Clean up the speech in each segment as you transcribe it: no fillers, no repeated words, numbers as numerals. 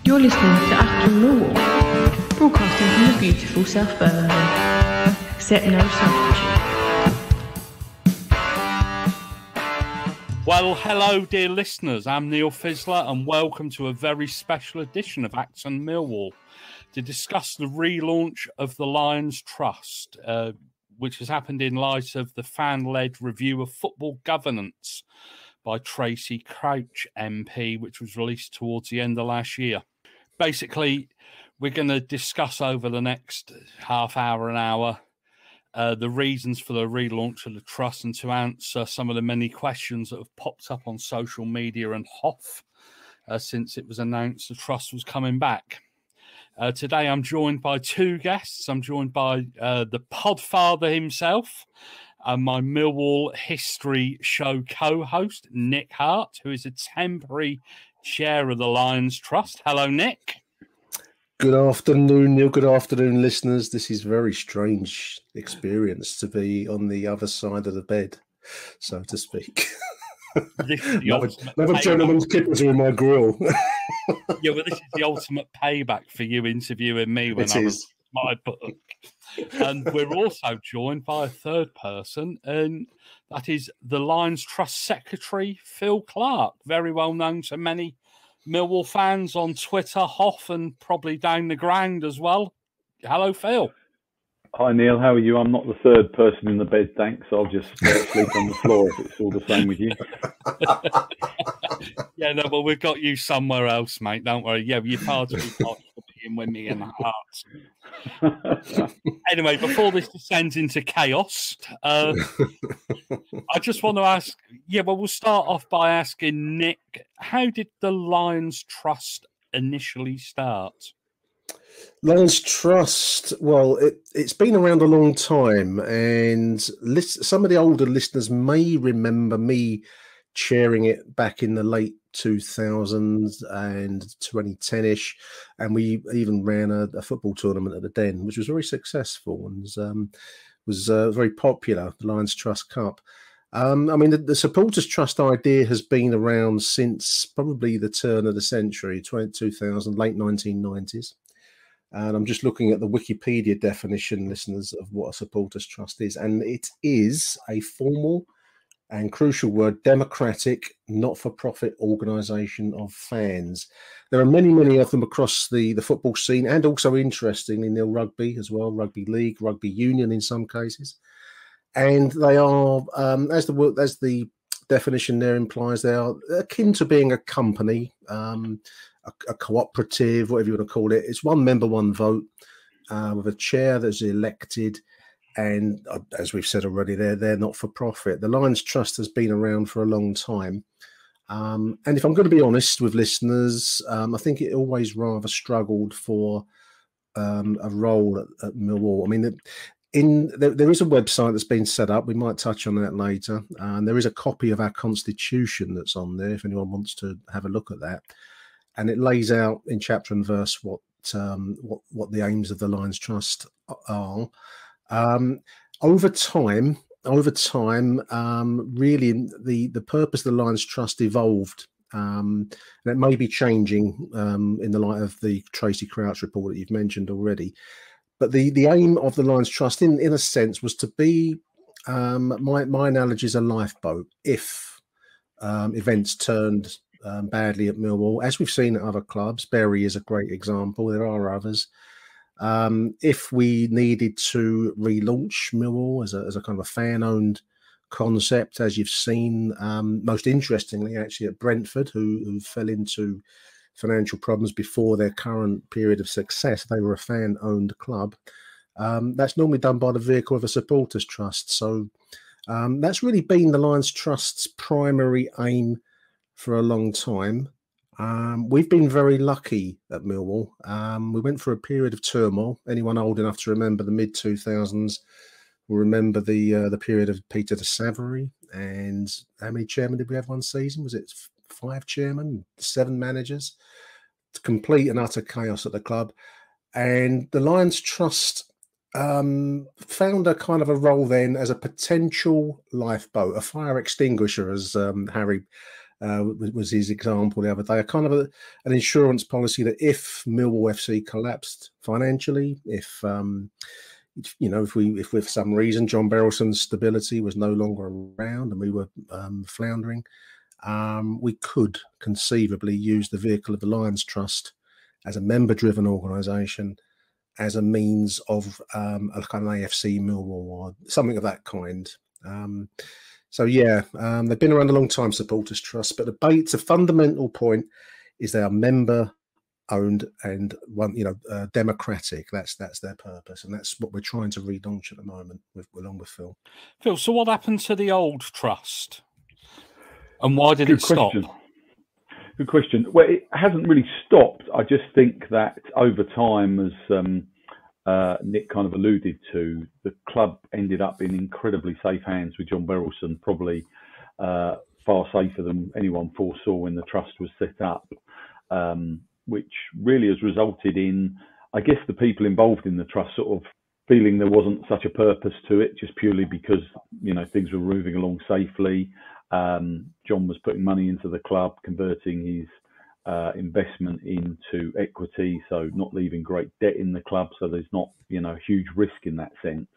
You're listening to Acton Millwall, broadcasting from the beautiful South Birmingham. Accept no substitute. Well, hello, dear listeners. I'm Neil Fizzler, and welcome to a very special edition of Acton Millwall to discuss the relaunch of the Lions Trust, which has happened in light of the fan-led review of football governance by Tracy Crouch MP, which was released towards the end of last year. Basically, we're going to discuss over the next half hour, an hour, the reasons for the relaunch of the Trust and to answer some of the many questions that have popped up on social media and Hoff since it was announced the Trust was coming back. Today, I'm joined by two guests. I'm joined by the Podfather himself, my Millwall History Show co-host, Nick Hart, who is a temporary chair of the Lions Trust. Hello, Nick. Good afternoon, Neil. Good afternoon, listeners. This is a very strange experience to be on the other side of the bed, so to speak. Another gentleman's kippers are in my grill. Yeah, well, this is the ultimate payback for you interviewing me when I was my book. And we're also joined by a third person, and that is the Lions Trust Secretary, Phil Clarke, very well known to many Millwall fans on Twitter, Hoff, and probably down the ground as well. Hello, Phil. Hi, Neil. How are you? I'm not the third person in the bed, thanks. I'll just sleep on the floor if it's all the same with you. Yeah, no, well, we've got you somewhere else, mate. Don't worry. Yeah, you're part of being with me in the heart. Anyway, before this descends into chaos, I just want to ask, we'll start off by asking Nick, how did the Lions Trust initially start? Lions Trust, well, it's been around a long time, and some of the older listeners may remember me chairing it back in the late 2000s and 2010-ish, and we even ran a football tournament at the Den, which was very successful and was very popular, the Lions Trust Cup. The Supporters Trust idea has been around since probably the turn of the century, 2000, late 1990s. And I'm just looking at the Wikipedia definition, listeners, of what a supporters trust is. And it is a formal and crucial word, democratic, not-for-profit organisation of fans. There are many, many of them across the football scene, and also, interestingly, Neil, rugby as well, rugby league, rugby union in some cases. And they are, as the definition there implies, they are akin to being a company, a cooperative, whatever you want to call it. It's one member, one vote, with a chair that's elected. And as we've said already, they're not for profit. The Lions Trust has been around for a long time. And if I'm going to be honest with listeners, I think it always rather struggled for a role at Millwall. I mean, there is a website that's been set up. We might touch on that later. And there is a copy of our constitution that's on there if anyone wants to have a look at that. And it lays out in chapter and verse what the aims of the Lions Trust are. Over time, really the purpose of the Lions Trust evolved, and it may be changing in the light of the Tracy Crouch report that you've mentioned already. But the aim of the Lions Trust, in a sense, was to be, my analogy is a lifeboat. If events turned badly at Millwall, as we've seen at other clubs, Bury is a great example. There are others. If we needed to relaunch Millwall as a kind of a fan-owned concept, as you've seen, most interestingly, actually at Brentford, who fell into financial problems before their current period of success, they were a fan-owned club. That's normally done by the vehicle of a supporters trust. So that's really been the Lions Trust's primary aim for a long time. We've been very lucky at Millwall. We went through a period of turmoil. Anyone old enough to remember the mid-2000s will remember the period of Peter de Savary. And how many chairmen did we have one season? Was it 5 chairmen, 7 managers? It's complete and utter chaos at the club. And the Lions Trust found a kind of a role then as a potential lifeboat, a fire extinguisher, as Harry was his example the other day. A kind of an insurance policy that if Millwall FC collapsed financially, if for some reason John Berylson's stability was no longer around and we were floundering, we could conceivably use the vehicle of the Lions Trust as a member-driven organisation, as a means of a kind of AFC Millwall or something of that kind. They've been around a long time, Supporters Trust, but the fundamental point is they are member-owned and democratic. That's their purpose, and that's what we're trying to relaunch at the moment, along with Phil. Phil, so what happened to the old trust, and why did it stop? Good question. Well, it hasn't really stopped. I just think that over time, as Nick kind of alluded to, the club ended up in incredibly safe hands with John Berylson, probably far safer than anyone foresaw when the trust was set up, which really has resulted in, I guess, the people involved in the trust sort of feeling there wasn't such a purpose to it, just purely because, things were moving along safely. John was putting money into the club, converting his investment into equity, so not leaving great debt in the club, so there's not huge risk in that sense.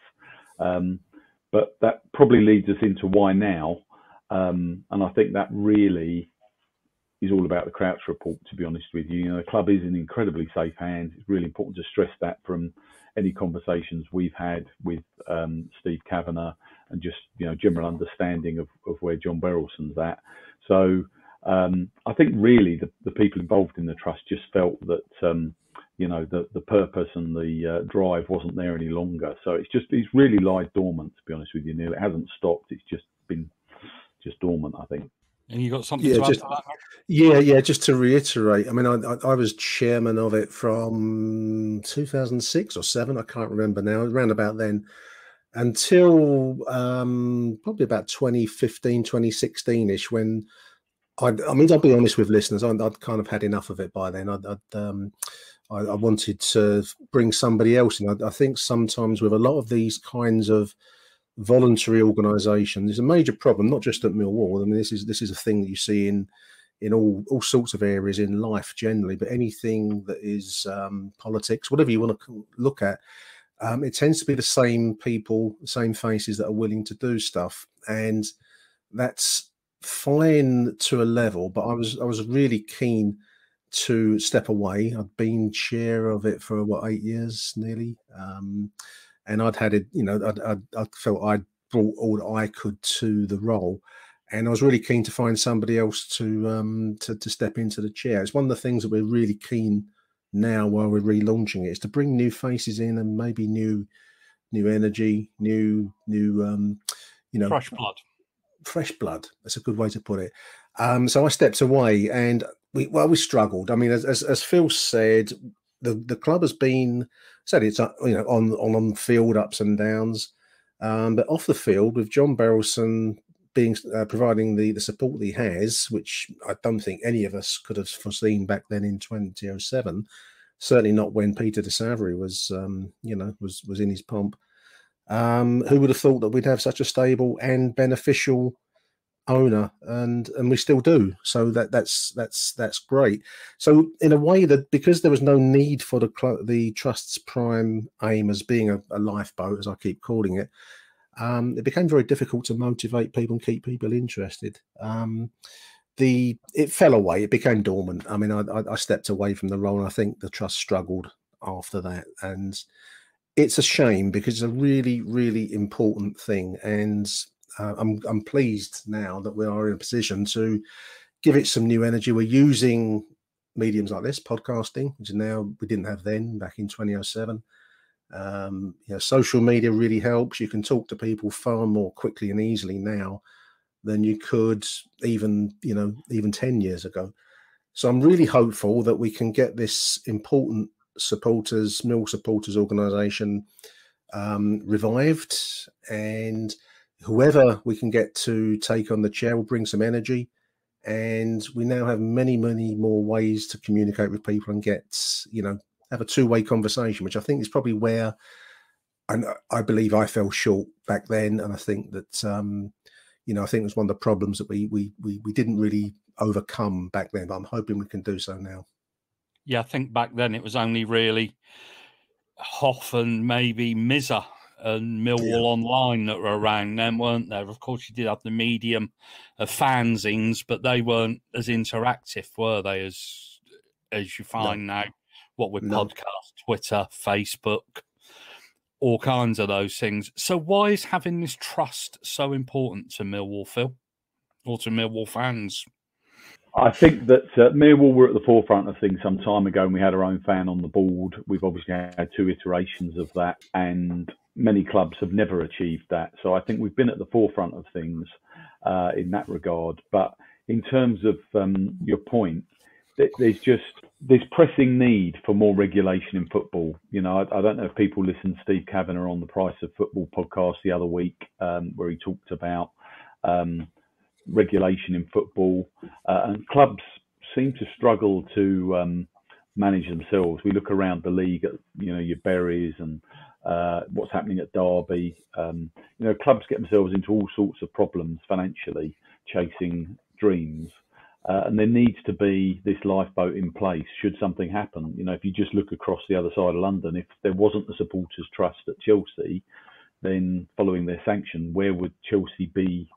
But that probably leads us into why now, and I think that really is all about the Crouch report, to be honest with you. The club is in incredibly safe hands. It's really important to stress that from any conversations we've had with Steve Kavanagh, and just general understanding of where John Berylson's at. So I think really the people involved in the trust just felt that the purpose and the drive wasn't there any longer. So it's really lied dormant, to be honest with you, Neil. It hasn't stopped. It's just been dormant, I think. And you got something to add to that? Yeah. Just to reiterate, I mean, I was chairman of it from 2006 or 7. I can't remember now. Around about then, until probably about 2015, 2016ish, when I'll be honest with listeners, I'd kind of had enough of it by then. I wanted to bring somebody else in. I think sometimes with a lot of these kinds of voluntary organisations, there's a major problem, not just at Millwall. I mean, this is a thing that you see in all sorts of areas in life generally, but anything that is politics, whatever you want to look at, it tends to be the same people, the same faces that are willing to do stuff, and that's fine to a level. But I was really keen to step away. I'd been chair of it for 8 years nearly, and I'd had it. I felt I'd brought all that I could to the role, and I was really keen to find somebody else to step into the chair. It's one of the things that we're really keen now, while we're relaunching it, is to bring new faces in and maybe new energy, new fresh blood. That's a good way to put it. So I stepped away, and we struggled. I mean, as Phil said, the club has been it's on field ups and downs, but off the field, with John Berylson being providing the support that he has, which I don't think any of us could have foreseen back then in 2007. Certainly not when Peter de Savary was in his pomp. Who would have thought that we'd have such a stable and beneficial owner, and we still do. So that's great. So in a way, that because there was no need for the trust's prime aim as being a lifeboat, as I keep calling it, it became very difficult to motivate people and keep people interested. It fell away. It became dormant. I mean, I stepped away from the role, and I think the trust struggled after that, and it's a shame because it's a really, really important thing. And I'm pleased now that we are in a position to give it some new energy. We're using mediums like this, podcasting, which now we didn't have then back in 2007. Social media really helps. You can talk to people far more quickly and easily now than you could even 10 years ago. So I'm really hopeful that we can get this important Mill supporters organisation revived, and whoever we can get to take on the chair will bring some energy. And we now have many, many more ways to communicate with people and get, have a two-way conversation, which I think is probably where I believe I fell short back then. And I think that, I think it was one of the problems that we didn't really overcome back then, but I'm hoping we can do so now. Yeah, I think back then it was only really Hoff and maybe Mizza and Millwall Online that were around then, weren't there? Of course, you did have the medium of fanzines, but they weren't as interactive, were they, as you find now, what with podcasts, Twitter, Facebook, all kinds of those things. So why is having this trust so important to Millwall, Phil, or to Millwall fans? I think that Millwall were at the forefront of things some time ago, and we had our own fan on the board. We've obviously had 2 iterations of that, and many clubs have never achieved that. So I think we've been at the forefront of things in that regard. But in terms of your point, there's pressing need for more regulation in football. You know, I don't know if people listened to Steve Kavanagh on the Price of Football podcast the other week, where he talked about regulation in football, and clubs seem to struggle to manage themselves. We look around the league at, you know, your Berries and what's happening at Derby. You know, clubs get themselves into all sorts of problems financially, chasing dreams. And there needs to be this lifeboat in place should something happen. You know, if you just look across the other side of London, if there wasn't the supporters' trust at Chelsea, then following their sanction, where would Chelsea be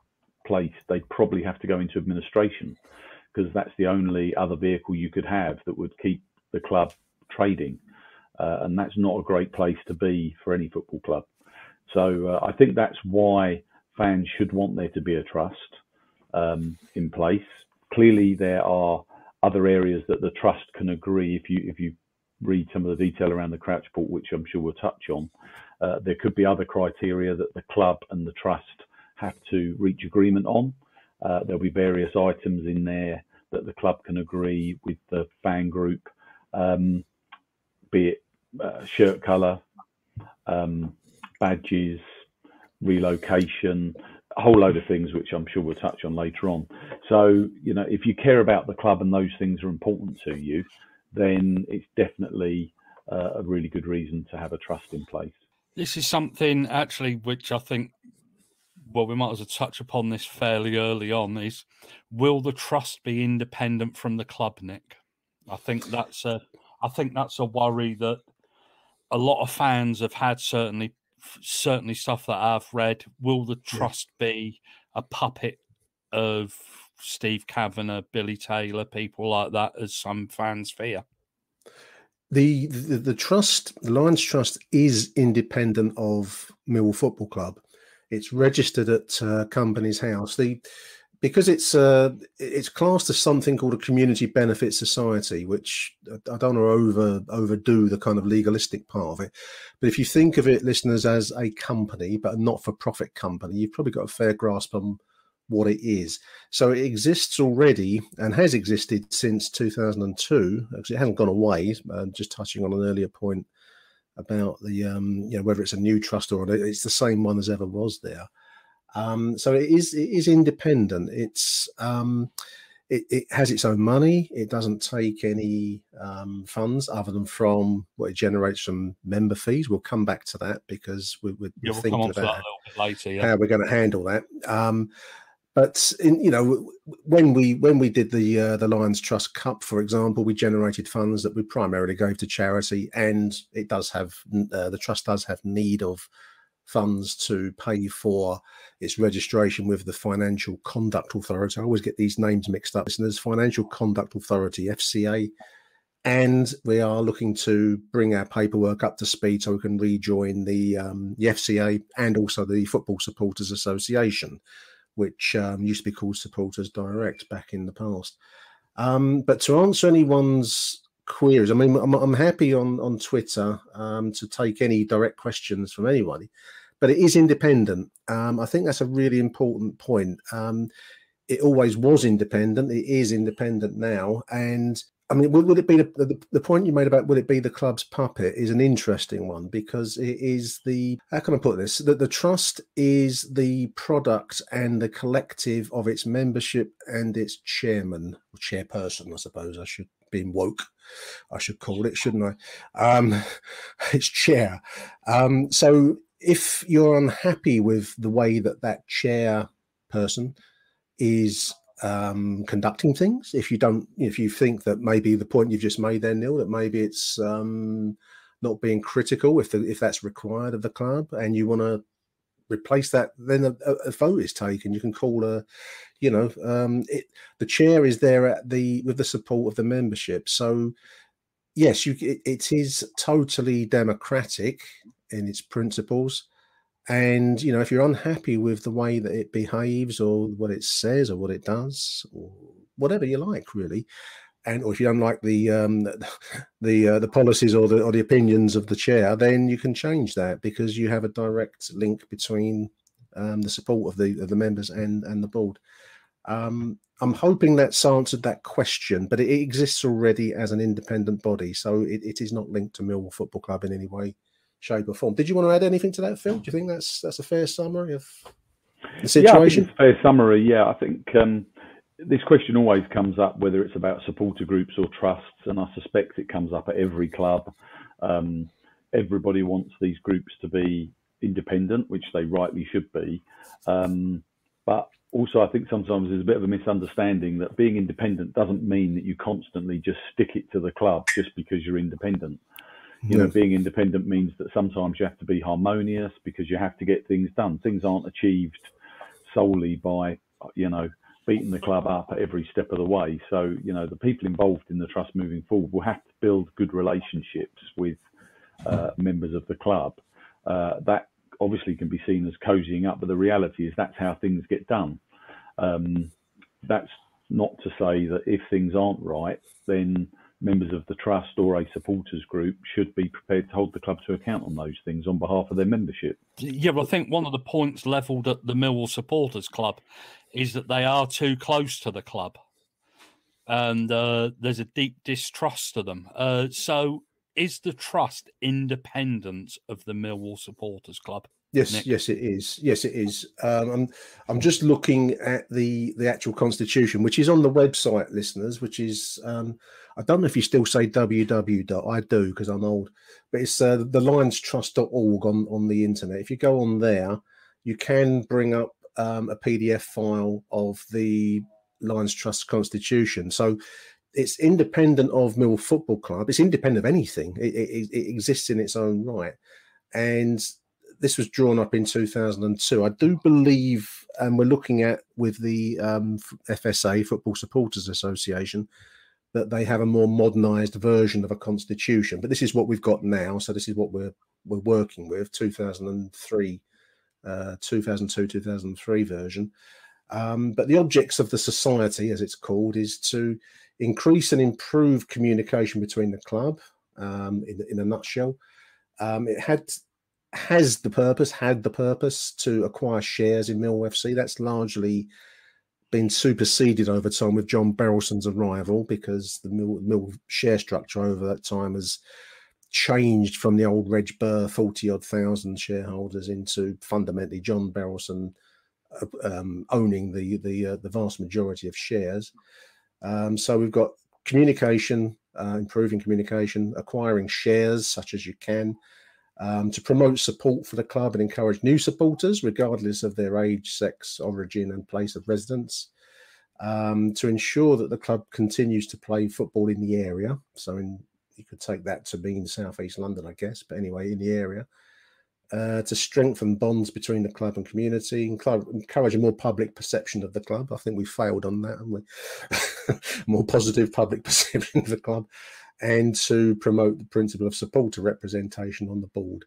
placed? They'd probably have to go into administration, because that's the only other vehicle you could have that would keep the club trading. And that's not a great place to be for any football club. So I think that's why fans should want there to be a trust in place. Clearly, there are other areas that the trust can agree. If you read some of the detail around the Crouch Report, which I'm sure we'll touch on, there could be other criteria that the club and the trust have to reach agreement on. There'll be various items in there that the club can agree with the fan group, be it shirt colour, badges, relocation, a whole load of things, which I'm sure we'll touch on later on. So, you know, if you care about the club and those things are important to you, then it's definitely a really good reason to have a trust in place. This is something actually which I think, well, we might as well touch upon this fairly early on, is will the trust be independent from the club, Nick? I think that's a worry that a lot of fans have had, certainly stuff that I've read. Will the trust be a puppet of Steve Kavanagh, Billy Taylor, people like that, as some fans fear? The trust, the Lions Trust, is independent of Millwall Football Club. It's registered at Companies House. Because it's classed as something called a community benefit society, which I don't want to overdo the kind of legalistic part of it. But if you think of it, listeners, as a company, but a not-for-profit company, you've probably got a fair grasp on what it is. So it exists already and has existed since 2002, because it hasn't gone away. Just touching on an earlier point about the you know, whether it's a new trust or it's the same one as ever was there. So it is independent. It has its own money. It doesn't take any funds other than from what it generates from member fees. We'll come back to that, because we're thinking about later, how we're going to handle that. But you know, when we did the Lions Trust Cup, for example, we generated funds that we primarily gave to charity, and it does have the trust does have need of funds to pay for its registration with the Financial Conduct Authority. I always get these names mixed up. So there's Financial Conduct Authority, FCA, and we are looking to bring our paperwork up to speed so we can rejoin the FCA and also the Football Supporters Association, which used to be called Supporters Direct back in the past. But to answer anyone's queries, I mean, I'm happy on Twitter to take any direct questions from anybody, but it is independent. I think that's a really important point. It always was independent. It is independent now. And I mean, would it be the point you made about will it be the club's puppet is an interesting one, because it is how can I put this? That the trust is the product and the collective of its membership and its chairman or chairperson, I suppose I should be woke. I should call it, shouldn't I? It's chair. So if you're unhappy with the way that chair person is conducting things. If you think that maybe the point you've just made there, Neil, that maybe it's not being critical if that's required of the club, and you want to replace that, then a vote is taken. You can call the chair is there with the support of the membership. So yes, it is totally democratic in its principles. And, if you're unhappy with the way that it behaves or what it says or what it does or whatever you like, really, or if you don't like the policies or the opinions of the chair, then you can change that, because you have a direct link between the support of the members and the board. I'm hoping that's answered that question, but it exists already as an independent body, so it is not linked to Millwall Football Club in any way, shape or form. Did you want to add anything to that, Phil? Do you think that's a fair summary of the situation? Yeah, I think it's a fair summary. Yeah, I think this question always comes up, whether it's about supporter groups or trusts, and I suspect it comes up at every club. Everybody wants these groups to be independent, which they rightly should be. But also, I think sometimes there's a bit of a misunderstanding that being independent doesn't mean that you constantly just stick it to the club just because you're independent. You know, being independent means that sometimes you have to be harmonious, because you have to get things done. Things aren't achieved solely by, beating the club up at every step of the way. So, the people involved in the trust moving forward will have to build good relationships with members of the club. That obviously can be seen as cozying up, but the reality is that's how things get done. That's not to say that if things aren't right, then members of the trust or a supporters group should be prepared to hold the club to account on those things on behalf of their membership. Yeah, well, I think one of the points levelled at the Millwall Supporters Club is that they are too close to the club, and there's a deep distrust of them. So is the trust independent of the Millwall Supporters Club? Yes, Nick? Yes, it is. Yes, it is. I'm just looking at the actual constitution, which is on the website, listeners, which is, I don't know if you still say www. I do, because I'm old, but it's the lionstrust.org on the internet. If you go on there, you can bring up a PDF file of the Lions Trust constitution. So it's independent of Millwall Football Club. It's independent of anything. It exists in its own right. And this was drawn up in 2002. I do believe, and we're looking at with the FSA, Football Supporters Association, that they have a more modernised version of a constitution. But this is what we've got now. So this is what we're working with, 2002, 2003 version. But the objects of the society, as it's called, is to increase and improve communication between the club, in a nutshell. It had the purpose to acquire shares in Millwall FC. That's largely been superseded over time with John Berylson's arrival, because the Mill share structure over that time has changed from the old Reg Burr 40-odd thousand shareholders into fundamentally John Berylson owning the vast majority of shares. So we've got communication, improving communication, acquiring shares such as you can, to promote support for the club and encourage new supporters, regardless of their age, sex, origin, and place of residence, to ensure that the club continues to play football in the area. So you could take that to mean South East London, I guess, but anyway, in the area. To strengthen bonds between the club and community, encourage a more public perception of the club. I think we failed on that, haven't we? More positive public perception of the club. And to promote the principle of supporter representation on the board.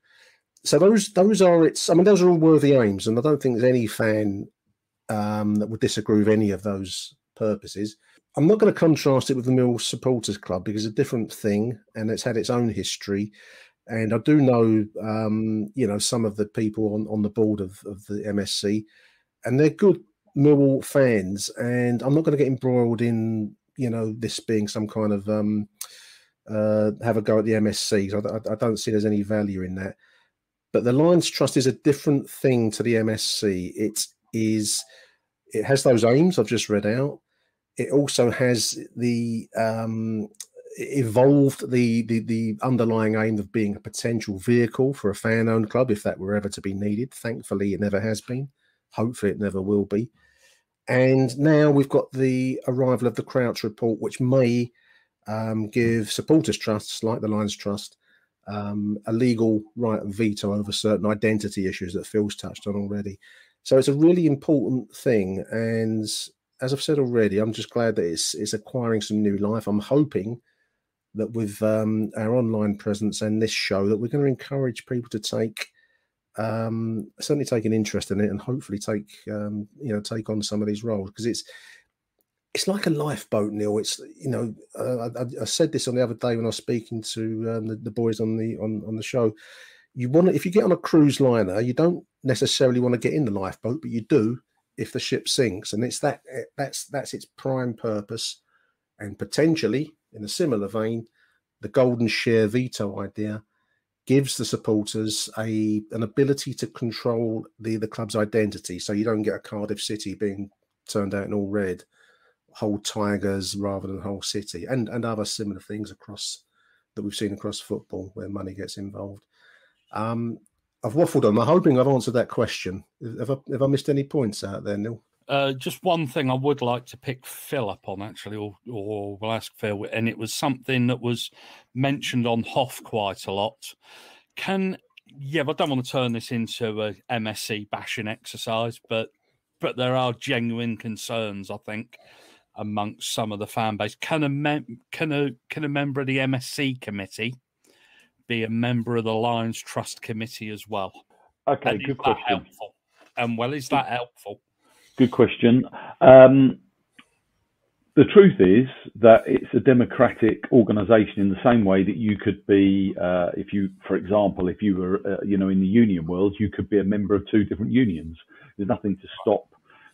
So those are all worthy aims, and I don't think there's any fan that would disagree with any of those purposes. I'm not going to contrast it with the Millwall Supporters Club, because it's a different thing and it's had its own history. And I do know, some of the people on the board of the MSC, and they're good Millwall fans. And I'm not going to get embroiled in, this being some kind of have a go at the MSC. I don't see there's any value in that. But the Lions Trust is a different thing to the MSC. It has those aims I've just read out. It also has evolved the underlying aim of being a potential vehicle for a fan-owned club, if that were ever to be needed. Thankfully, it never has been. Hopefully, it never will be. And now we've got the arrival of the Crouch Report, which may give supporters trusts like the Lions Trust a legal right of veto over certain identity issues that Phil's touched on already. So it's a really important thing. And as I've said already, I'm just glad that it's acquiring some new life. I'm hoping that with our online presence and this show that we're going to encourage people to certainly take an interest in it and hopefully take on some of these roles, because it's like a lifeboat, Neil. It's I said this on the other day when I was speaking to the boys on the show. If you get on a cruise liner, you don't necessarily want to get in the lifeboat, but you do if the ship sinks, and that's its prime purpose. And potentially, in a similar vein, the golden share veto idea gives the supporters an ability to control the club's identity, so you don't get a Cardiff City being turned out in all red, whole Tigers rather than whole City, and other similar things that we've seen across football where money gets involved. I've waffled on. I'm hoping I've answered that question. Have I missed any points out there, Neil? Just one thing I would like to pick Phil up on, actually, or we'll ask Phil, and it was something that was mentioned on Hoff quite a lot. I don't want to turn this into a MSC bashing exercise, but there are genuine concerns, I think, amongst some of the fan base. Can a member of the MSC committee be a member of the Lions Trust committee as well? Okay, and good question. Helpful? Is that helpful? Good question. The truth is that it's a democratic organisation in the same way that you could be, if you were, in the union world, you could be a member of two different unions. There's nothing to stop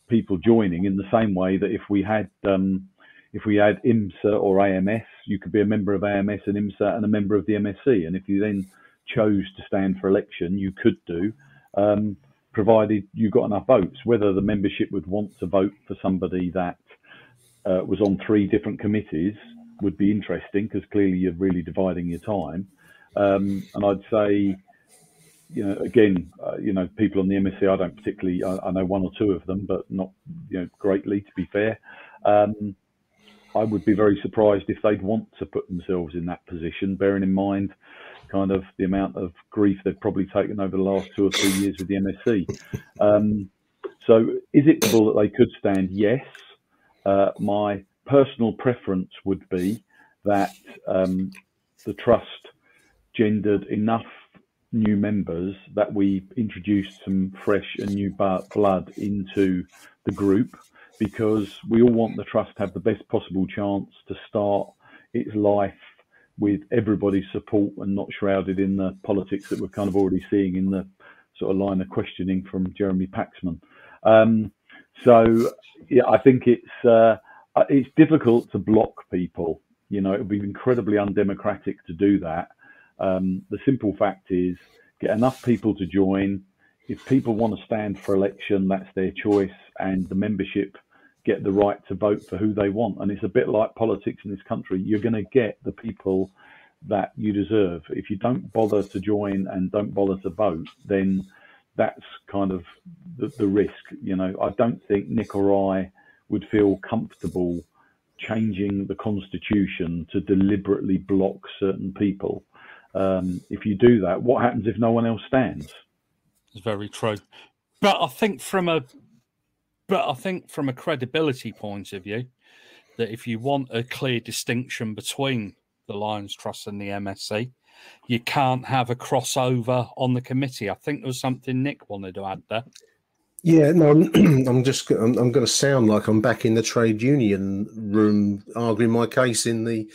people joining, in the same way that if we had IMSA or AMS, you could be a member of AMS and IMSA and a member of the MSC. And if you then chose to stand for election, you could do, provided you got enough votes. Whether the membership would want to vote for somebody that was on three different committees would be interesting, because clearly you're really dividing your time. And I'd say, people on the MSC, I don't particularly, I know one or two of them, but not, greatly, to be fair. I would be very surprised if they'd want to put themselves in that position, bearing in mind kind of the amount of grief they've probably taken over the last 2 or 3 years with the MSC. So is it possible that they could stand? Yes. My personal preference would be that the trust gendered enough new members that we introduced some fresh and new blood into the group, because we all want the trust to have the best possible chance to start its life with everybody's support and not shrouded in the politics that we're kind of already seeing in the sort of line of questioning from Jeremy Paxman. I think it's difficult to block people. It would be incredibly undemocratic to do that. The simple fact is, get enough people to join. If people want to stand for election, that's their choice, and the membership get the right to vote for who they want. And it's a bit like politics in this country. You're going to get the people that you deserve. If you don't bother to join and don't bother to vote, then that's kind of the risk. I don't think Nick or I would feel comfortable changing the constitution to deliberately block certain people. If you do that, what happens if no one else stands? It's very true. But I think from a credibility point of view, that if you want a clear distinction between the Lions Trust and the MSC, you can't have a crossover on the committee. I think there was something Nick wanted to add there. Yeah, no, I'm going to sound like I'm back in the trade union room arguing my case in the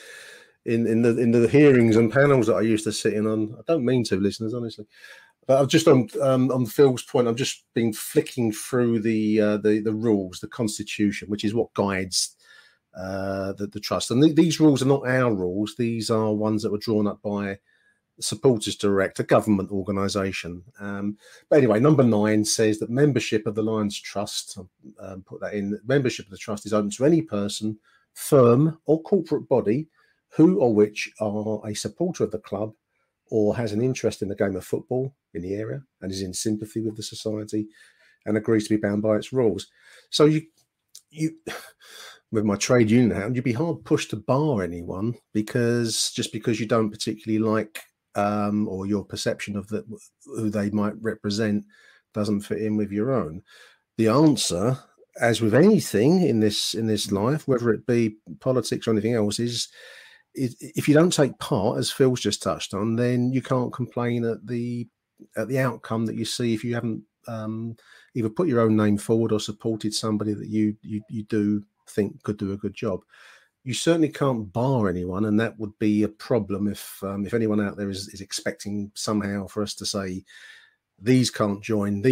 hearings and panels that I used to sit in on. I don't mean to, listeners, honestly. But I've just on Phil's point, I've just been flicking through the rules, the constitution, which is what guides the trust. And these rules are not our rules; these are ones that were drawn up by Supporters Direct, a government organisation. But anyway, number 9 says that membership of the Lions Trust, put that in, membership of the trust is open to any person, firm or corporate body who or which are a supporter of the club or has an interest in the game of football in the area and is in sympathy with the society and agrees to be bound by its rules. So you with my trade union hat, you'd be hard pushed to bar anyone because you don't particularly like or your perception of who they might represent doesn't fit in with your own. The answer, as with anything in this life, whether it be politics or anything else, is if you don't take part, as Phil's just touched on, then you can't complain at the outcome that you see if you haven't either put your own name forward or supported somebody that you do think could do a good job. You certainly can't bar anyone, and that would be a problem if anyone out there is expecting somehow for us to say these can't join,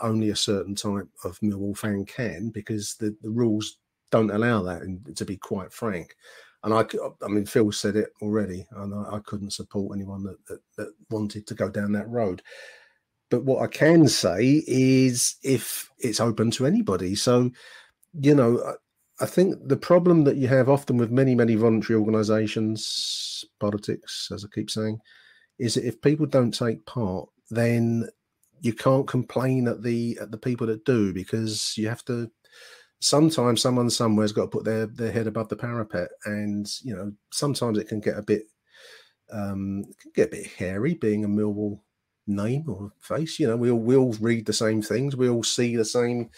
only a certain type of Millwall fan can, because the rules don't allow that, and to be quite frank. And I mean, Phil said it already, and I couldn't support anyone that wanted to go down that road. But what I can say is if it's open to anybody. So, you know, I think the problem that you have often with many, many voluntary organisations, politics, as I keep saying, is that if people don't take part, then you can't complain at the people that do, because you have to. Sometimes someone somewhere's got to put their head above the parapet, and you know, sometimes it can get a bit hairy being a Millwall name or face. You know, we all read the same things, we all see the same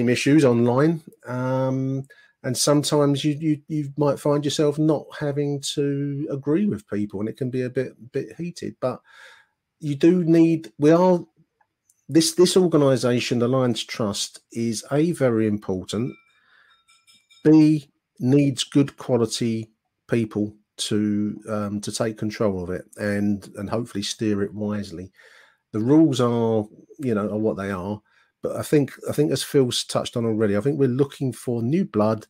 issues online, and sometimes you might find yourself not having to agree with people, and it can be a bit heated. But you do need. This organisation, the Lions Trust, is A, very important. B, needs good quality people to take control of it and hopefully steer it wisely. The rules are what they are, but I think as Phil's touched on already, I think we're looking for new blood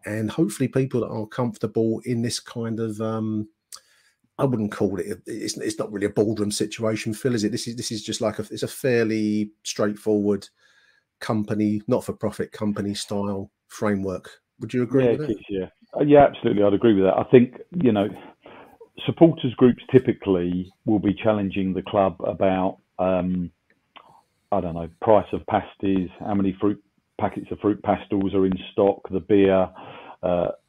and hopefully people that are comfortable in this kind of I wouldn't call it. It's not really a boardroom situation, Phil, is it? This is just like it's a fairly straightforward company, not-for-profit company style framework. Would you agree with that? Yeah, absolutely. I'd agree with that. I think supporters groups typically will be challenging the club about I don't know, price of pasties, how many packets of fruit pastels are in stock, the beer.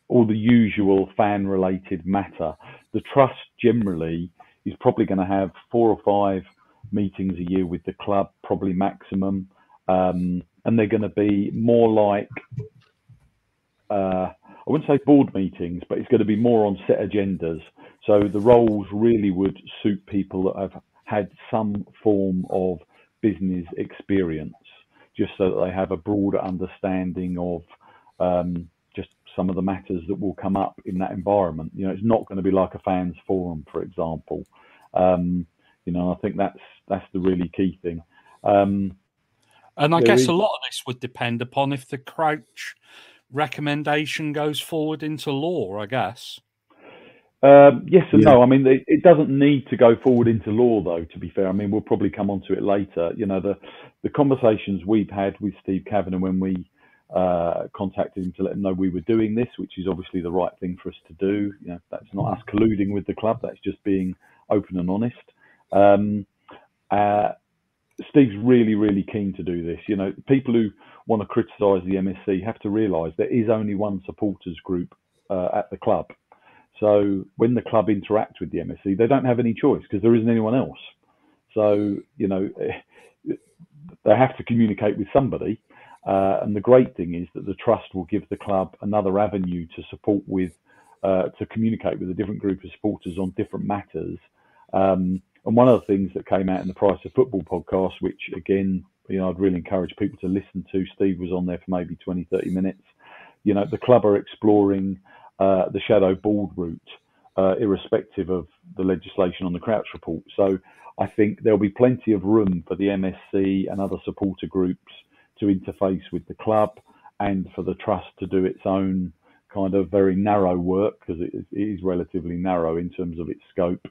All the usual fan-related matter. The trust generally is probably going to have 4 or 5 meetings a year with the club, probably maximum, and they're going to be more like, I wouldn't say board meetings, but it's going to be more on set agendas. So the roles really would suit people that have had some form of business experience, just so that they have a broader understanding of some of the matters that will come up in that environment. You know, it's not going to be like a fans forum, for example. I think that's the really key thing. And I guess a lot of this would depend upon if the Crouch recommendation goes forward into law, I guess. Yes and no. I mean, it doesn't need to go forward into law, though, to be fair. I mean, we'll probably come on to it later. You know, the conversations we've had with Steve Kavanagh when we contacted him to let him know we were doing this, which is obviously the right thing for us to do. You know, that's not us colluding with the club. That's just being open and honest. Steve's really, really keen to do this. You know, people who want to criticise the MSC have to realise there is only one supporters group at the club. So when the club interact with the MSC, they don't have any choice because there isn't anyone else. So, you know, they have to communicate with somebody. And the great thing is that the trust will give the club another avenue to support with, to communicate with a different group of supporters on different matters. And one of the things that came out in the Price of Football podcast, which again, I'd really encourage people to listen to. Steve was on there for maybe 20, 30 minutes. You know, the club are exploring the shadow board route, irrespective of the legislation on the Crouch report. So I think there'll be plenty of room for the MSC and other supporter groups to interface with the club and for the trust to do its own kind of very narrow work, because it is relatively narrow in terms of its scope,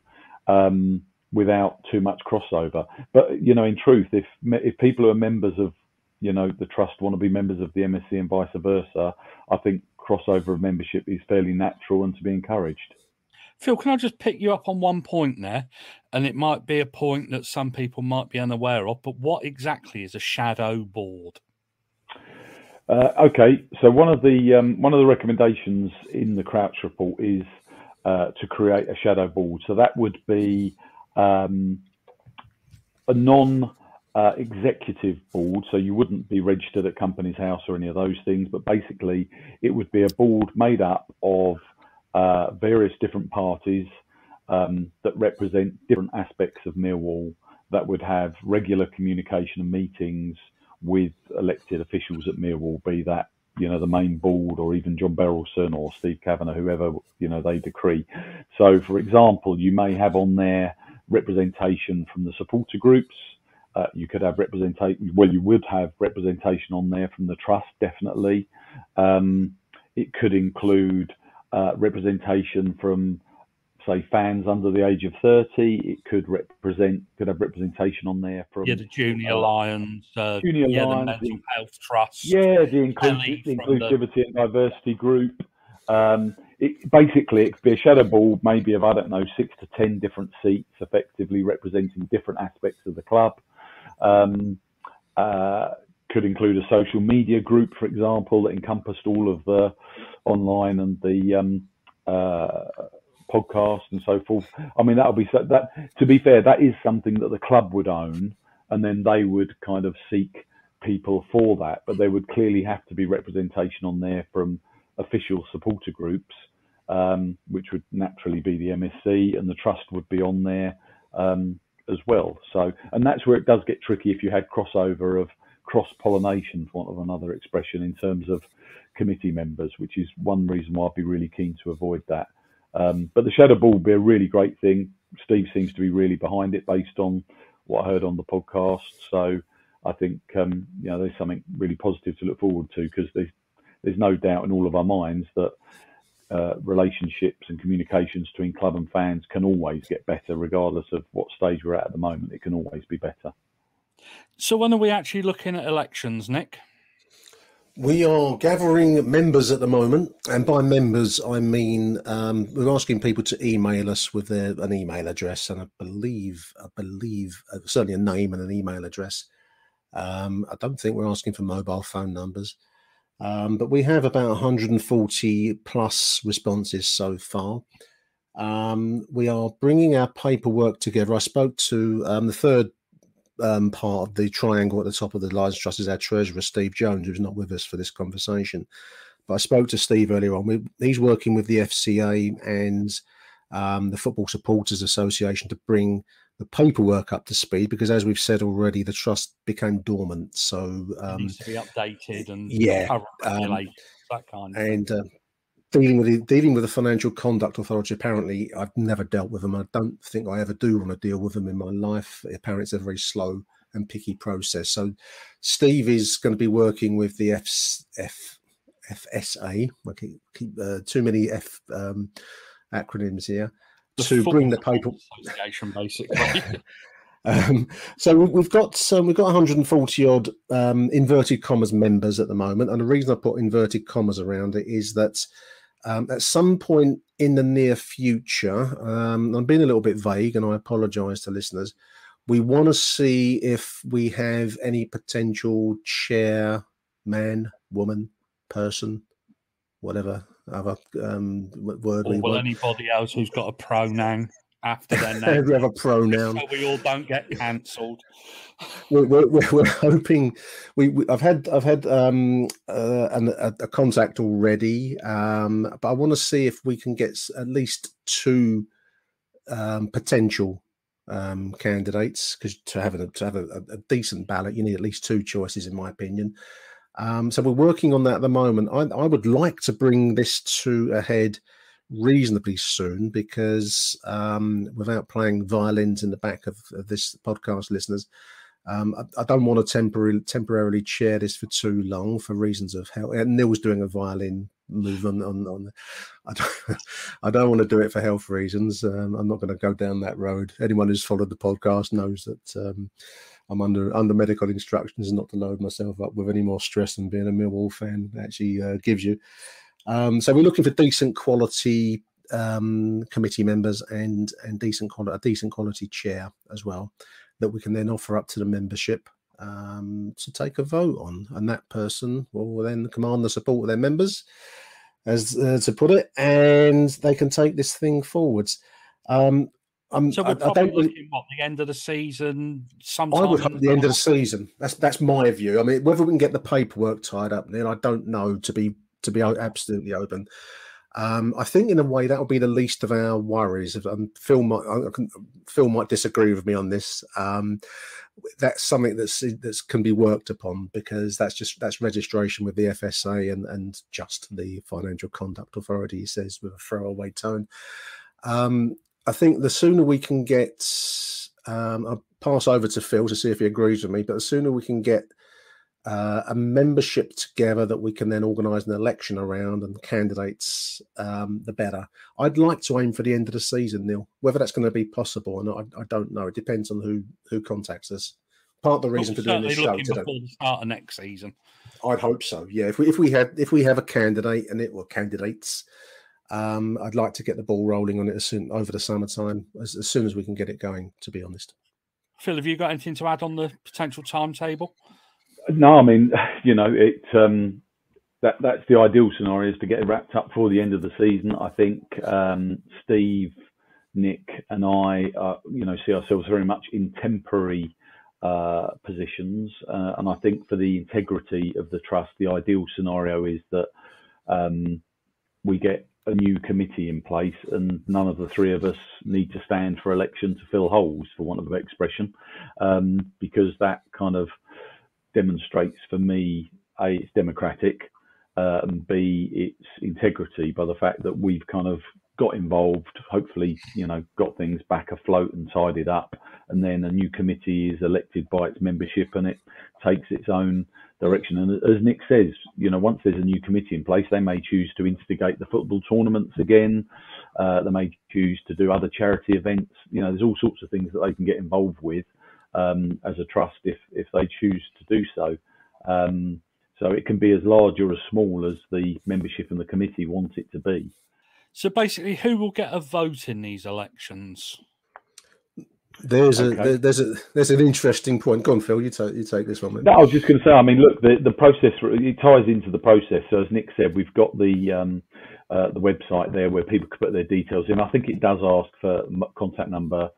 without too much crossover. But, in truth, if people who are members of, the trust want to be members of the MSC and vice versa, I think crossover of membership is fairly natural and to be encouraged. Phil, can I just pick you up on one point there? And it might be a point that some people might be unaware of, but what exactly is a shadow board? Okay, so one of the recommendations in the Crouch report is to create a shadow board. So that would be a non-executive board. So you wouldn't be registered at Companies House or any of those things, but basically it would be a board made up of various different parties that represent different aspects of Millwall, that would have regular communication and meetings with elected officials at Millwall, be that, you know, the main board or even John Berylson or Steve Kavanagh, whoever, you know, they decree. So, for example, you may have on there representation from the supporter groups. You could have representation, well, you would have representation on there from the trust, definitely. It could include representation from, say, fans under the age of 30. It could have representation on there from the Junior Lions, Junior Lions, the Mental Health Trust, the inclusivity and diversity group. Basically, it could be a shadow board, maybe of, I don't know, 6 to 10 different seats, effectively representing different aspects of the club. Could include a social media group, for example, that encompassed all of the online and the podcast and so forth. I mean, that'll be that. To be fair, that is something that the club would own, and then they would kind of seek people for that. But there would clearly have to be representation on there from official supporter groups, which would naturally be the MSC, and the trust would be on there as well. So, and that's where it does get tricky if you had crossover of cross-pollination, for want of another expression, in terms of committee members, which is one reason why I'd be really keen to avoid that. But the shadow board would be a really great thing. Steve seems to be really behind it based on what I heard on the podcast. So I think, you know, there's something really positive to look forward to, because there's no doubt in all of our minds that relationships and communications between club and fans can always get better, regardless of what stage we're at the moment. It can always be better. So when are we actually looking at elections, Nick? We are gathering members at the moment, and by members I mean we're asking people to email us with an email address, and I believe certainly a name and an email address. I don't think we're asking for mobile phone numbers, but we have about 140 plus responses so far. We are bringing our paperwork together. I spoke to the third part of the triangle at the top of the Lions Trust is our treasurer, Steve Jones, who's not with us for this conversation. But I spoke to Steve earlier on. He's working with the FCA and the Football Supporters Association to bring the paperwork up to speed, because, as we've said already, the trust became dormant. So it needs to be updated and regulated, that kind of and thing. Dealing with the Financial Conduct Authority, apparently I've never dealt with them. I don't think I ever do want to deal with them in my life. Apparently it's a very slow and picky process. So Steve is going to be working with the FSA. I keep too many acronyms here. To bring the paper association, basically. So we've got 140 odd inverted commas members at the moment, and the reason I put inverted commas around it is that at some point in the near future, I'm being a little bit vague, and I apologise to listeners. We want to see if we have any potential chair, man, woman, person, whatever other word we want. Anybody else who's got a pronoun after their name. We have a pronoun, so we all don't get cancelled. We're hoping. I've had a contact already, but I want to see if we can get at least 2 potential candidates, because to have a decent ballot, you need at least 2 choices, in my opinion. So we're working on that at the moment. I would like to bring this to a head reasonably soon, because without playing violins in the back of this podcast, listeners, I don't want to temporarily chair this for too long for reasons of health. And Neil's doing a violin move on I don't want to do it for health reasons. I'm not going to go down that road. Anyone who's followed the podcast knows that I'm under medical instructions not to load myself up with any more stress than being a Millwall fan actually gives you. So we're looking for decent quality committee members and a decent quality chair as well, that we can then offer up to the membership. to take a vote on, and that person will then command the support of their members, as to put it, and they can take this thing forwards. So we're probably looking what, the end of the season, sometime. I would hope the end of the season. That's my view. I mean, whether we can get the paperwork tied up, then I don't know. To be absolutely open, I think in a way that will be the least of our worries. Phil might disagree with me on this. That's something that's can be worked upon, because that's registration with the FSA and just the Financial Conduct Authority, he says with a throwaway tone. I think the sooner we can get, I'll pass over to Phil to see if he agrees with me, but the sooner we can get a membership together that we can then organise an election around and candidates, the better. I'd like to aim for the end of the season, Neil. Whether that's going to be possible or not, I don't know. It depends on who contacts us. Part of the reason for doing this show today. Before the start of next season. I'd hope so. Yeah, if we have a candidate and it were candidates, I'd like to get the ball rolling on it as soon over the summertime, as soon as we can get it going, to be honest. Phil, have you got anything to add on the potential timetable? No, I mean, that's the ideal scenario, is to get it wrapped up before the end of the season. I think Steve, Nick, and I, see ourselves very much in temporary positions, and I think for the integrity of the trust, the ideal scenario is that we get a new committee in place, and none of the three of us need to stand for election to fill holes, for want of a better expression, because that kind of demonstrates for me, A, it's democratic, and B, its integrity, by the fact that we've kind of got involved, hopefully, got things back afloat and tidied up, and then a new committee is elected by its membership and it takes its own direction. And as Nick says, once there's a new committee in place, they may choose to instigate the football tournaments again. They may choose to do other charity events. There's all sorts of things that they can get involved with as a trust if they choose to do so. So it can be as large or as small as the membership and the committee want it to be. So basically, who will get a vote in these elections? There's an interesting point. Go on, Phil. You take this one, mate. No, I was just going to say. I mean, look, the process, it ties into the process. So as Nick said, we've got the website there where people can put their details in. I think it does ask for contact number,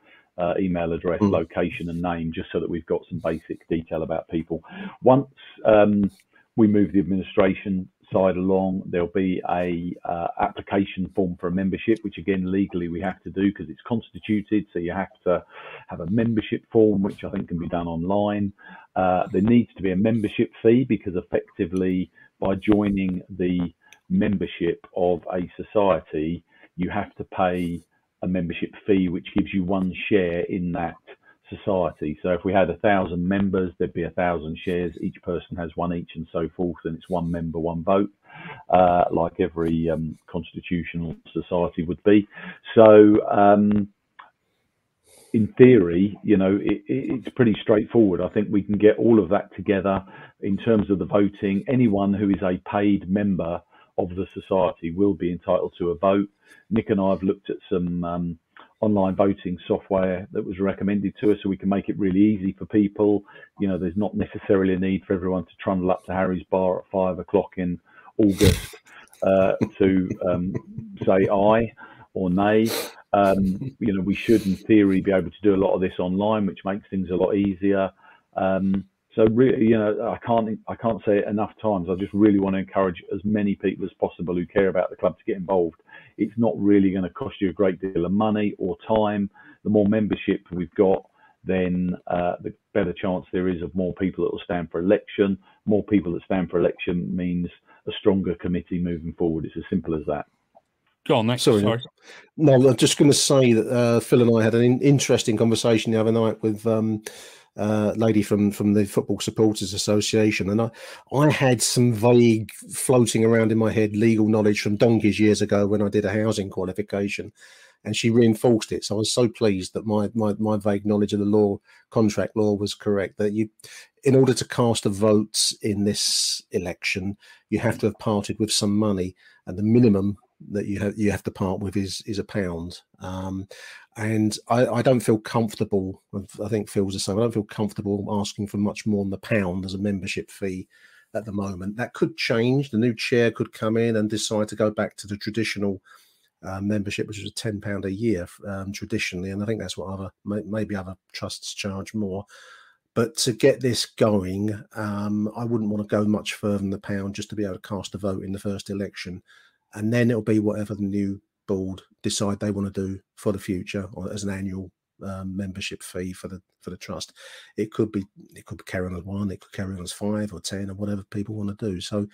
email address, location, and name, just so that we've got some basic detail about people. Once we move the administration side along, there'll be a application form for a membership, which again legally we have to do because it's constituted, so you have to have a membership form, which I think can be done online. There needs to be a membership fee, because effectively by joining the membership of a society, you have to pay a membership fee, which gives you one share in that society. So if we had 1,000 members, there'd be 1,000 shares. Each person has one each, and so forth. And it's one member, one vote, like every constitutional society would be. So in theory, it's pretty straightforward. I think we can get all of that together in terms of the voting. Anyone who is a paid member of the society will be entitled to a vote. Nick and I have looked at some online voting software that was recommended to us, so we can make it really easy for people. There's not necessarily a need for everyone to trundle up to Harry's bar at 5 o'clock in August to say aye or nay. We should, in theory, be able to do a lot of this online, which makes things a lot easier. So really, I can't say it enough times. I just really want to encourage as many people as possible who care about the club to get involved. It's not really going to cost you a great deal of money or time. The more membership we've got, then the better chance there is of more people that will stand for election. More people that stand for election means a stronger committee moving forward. It's as simple as that. Go on, next. Sorry. No, I'm just going to say that Phil and I had an interesting conversation the other night with lady from the Football Supporters Association, and I had some vague floating around in my head legal knowledge from donkeys years ago when I did a housing qualification, and she reinforced it. So I was so pleased that my vague knowledge of the law, contract law, was correct. That in order to cast a vote in this election, you have to have parted with some money, and the minimum that you have to part with is £1. And I don't feel comfortable. I think Phil's the same. I don't feel comfortable asking for much more than £1 as a membership fee at the moment. That could change. The new chair could come in and decide to go back to the traditional membership, which was £10 a year traditionally, and I think that's what maybe other trusts charge more. But to get this going, I wouldn't want to go much further than £1 just to be able to cast a vote in the first election, and then it'll be whatever the new board decide they want to do for the future, or as an annual membership fee for the trust. It could carry on as 1, it could carry on as 5 or 10 or whatever people want to do. So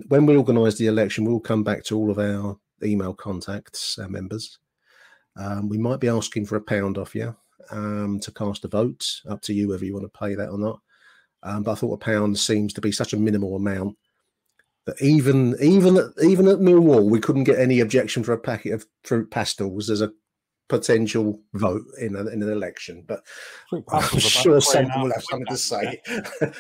when we organise the election, we'll come back to all of our email contacts, our members. We might be asking for £1 off you to cast a vote. Up to you whether you want to pay that or not. But I thought £1 seems to be such a minimal amount that even at Millwall, we couldn't get any objection for a packet of fruit pastels as a potential vote in an election. But I'm sure someone will have something to say.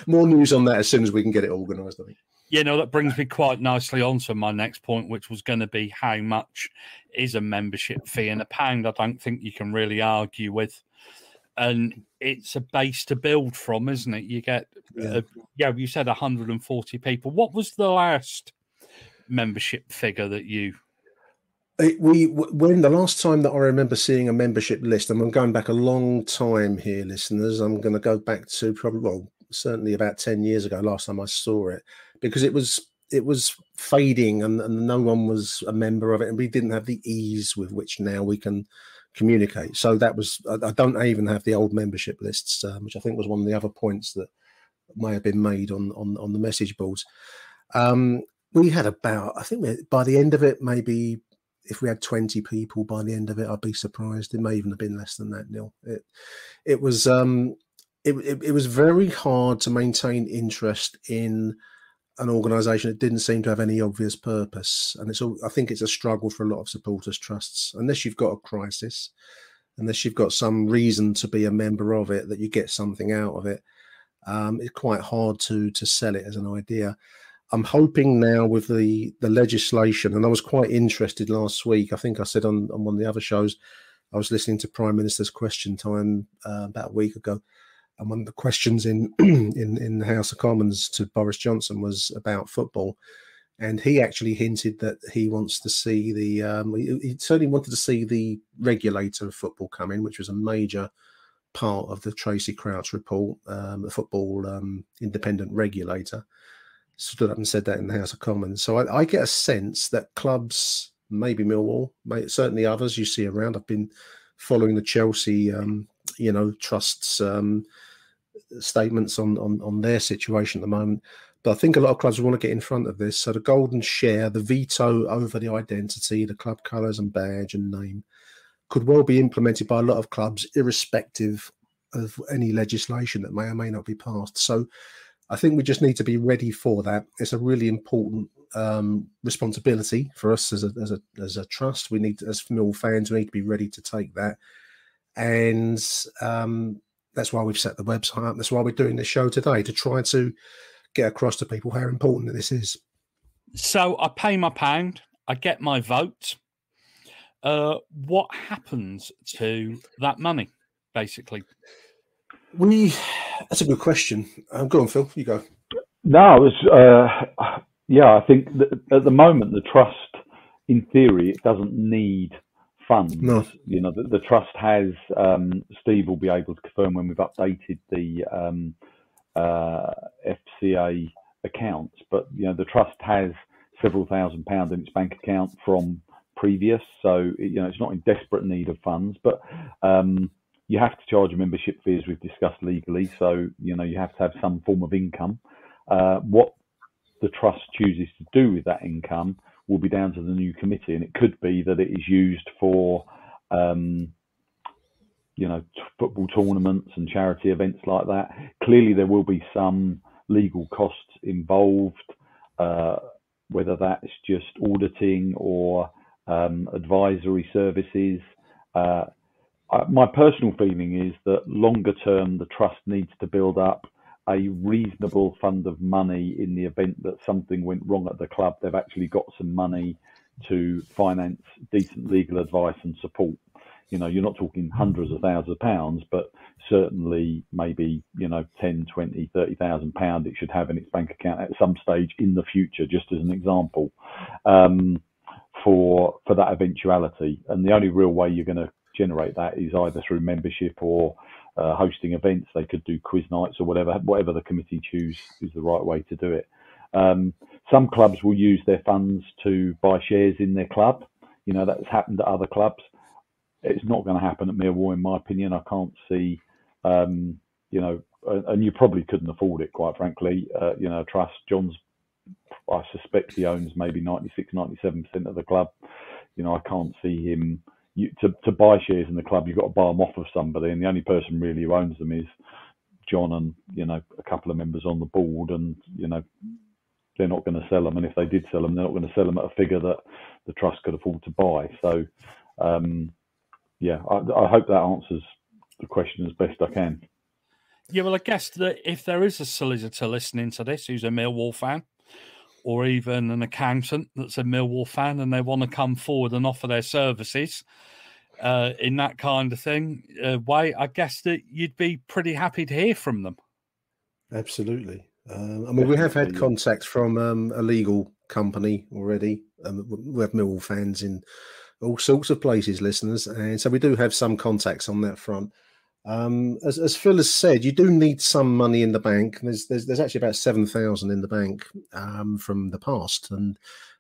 More news on that as soon as we can get it organised, I think. Yeah, no, that brings me quite nicely on to my next point, which was going to be how much is a membership fee. And £1, I don't think you can really argue with. And it's a base to build from, isn't it? You get, you said 140 people. What was the last membership figure that you... When the last time that I remember seeing a membership list, and I'm going back a long time here, listeners, I'm going to go back to certainly about 10 years ago, last time I saw it, because it was fading and no one was a member of it, and we didn't have the ease with which now we can communicate. So that was, I don't even have the old membership lists, which I think was one of the other points that may have been made on the message boards. We had about, I think by the end of it, maybe if we had 20 people by the end of it, I'd be surprised. It may even have been less than that, Neil. It was very hard to maintain interest in an organisation that didn't seem to have any obvious purpose, and I think it's a struggle for a lot of supporters trusts. Unless you've got a crisis, unless you've got some reason to be a member of it, that you get something out of it, it's quite hard to sell it as an idea. I'm hoping now with the legislation, and I was quite interested last week. I think I said on one of the other shows, I was listening to Prime Minister's Question Time about a week ago, and one of the questions in the House of Commons to Boris Johnson was about football, and he actually hinted that he wants to see he certainly wanted to see the regulator of football come in, which was a major part of the Tracy Crouch report. The football independent regulator stood up and said that in the House of Commons. So I get a sense that clubs, maybe Millwall, certainly others you see around. I've been following the Chelsea, trusts statements on their situation at the moment. But I think a lot of clubs want to get in front of this. So the golden share, the veto over the identity, the club colours and badge and name, could well be implemented by a lot of clubs, irrespective of any legislation that may or may not be passed. So I think we just need to be ready for that. It's a really important responsibility for us as a trust. We need, as Mill fans, we need to be ready to take that. And that's why we've set the website up. That's why we're doing this show today, to try to get across to people how important this is. So I pay my £1, I get my vote. What happens to that money, basically? That's a good question. Go on, Phil. You go. No, I think that at the moment the trust, in theory, it doesn't need funds. No. The trust has. Steve will be able to confirm when we've updated the FCA accounts, but the trust has several £1,000s in its bank account from previous, so it's not in desperate need of funds, but. You have to charge a membership fee, as we've discussed legally. So, you have to have some form of income. What the trust chooses to do with that income will be down to the new committee. And it could be that it is used for, football tournaments and charity events like that. Clearly, there will be some legal costs involved, whether that's just auditing or advisory services. My personal feeling is that longer term, the trust needs to build up a reasonable fund of money in the event that something went wrong at the club. They've actually got some money to finance decent legal advice and support. You know, you're not talking hundreds of thousands of pounds, but certainly maybe, you know, 10, 20, 30,000 pounds it should have in its bank account at some stage in the future, just as an example, for that eventuality. And the only real way you're going to generate that is either through membership or hosting events. They could do quiz nights or whatever the committee choose is the right way to do it. Some clubs will use their funds to buy shares in their club. You know, that's happened at other clubs. It's not going to happen at Millwall, in my opinion. I can't see, you know, and you probably couldn't afford it, quite frankly. You know, trust. John's, I suspect he owns maybe 96, 97% of the club. You know, I can't see him. To buy shares in the club, you've got to buy them off of somebody, and the only person really who owns them is John and, you know, a couple of members on the board, and, you know, they're not going to sell them. And if they did sell them, they're not going to sell them at a figure that the trust could afford to buy. So, yeah, I hope that answers the question as best I can. Yeah, well, I guess that if there is a solicitor listening to this who's a Millwall fan, or even an accountant that's a Millwall fan, and they want to come forward and offer their services in that kind of thing, way, I guess that you'd be pretty happy to hear from them. Absolutely. I mean, we have had contact from a legal company already. We have Millwall fans in all sorts of places, listeners, and so we do have some contacts on that front. As Phil has said, you do need some money in the bank. There's actually about 7,000 in the bank from the past, and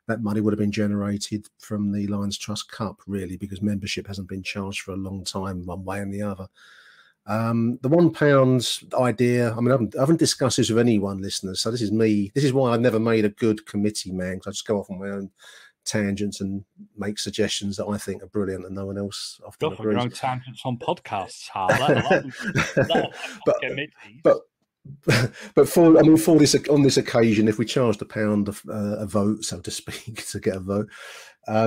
that money would have been generated from the Lions Trust Cup, really, because membership hasn't been charged for a long time, one way and the other. The £1 idea, I mean, I haven't discussed this with anyone, listeners, so this is me. This is why I've never made a good committee man, because I just go off on my own tangents and make suggestions that I think are brilliant and no one else often agrees. Your own tangents on podcasts, Hart. But for this, on this occasion, if we charged £1 a vote, so to speak, to get a vote,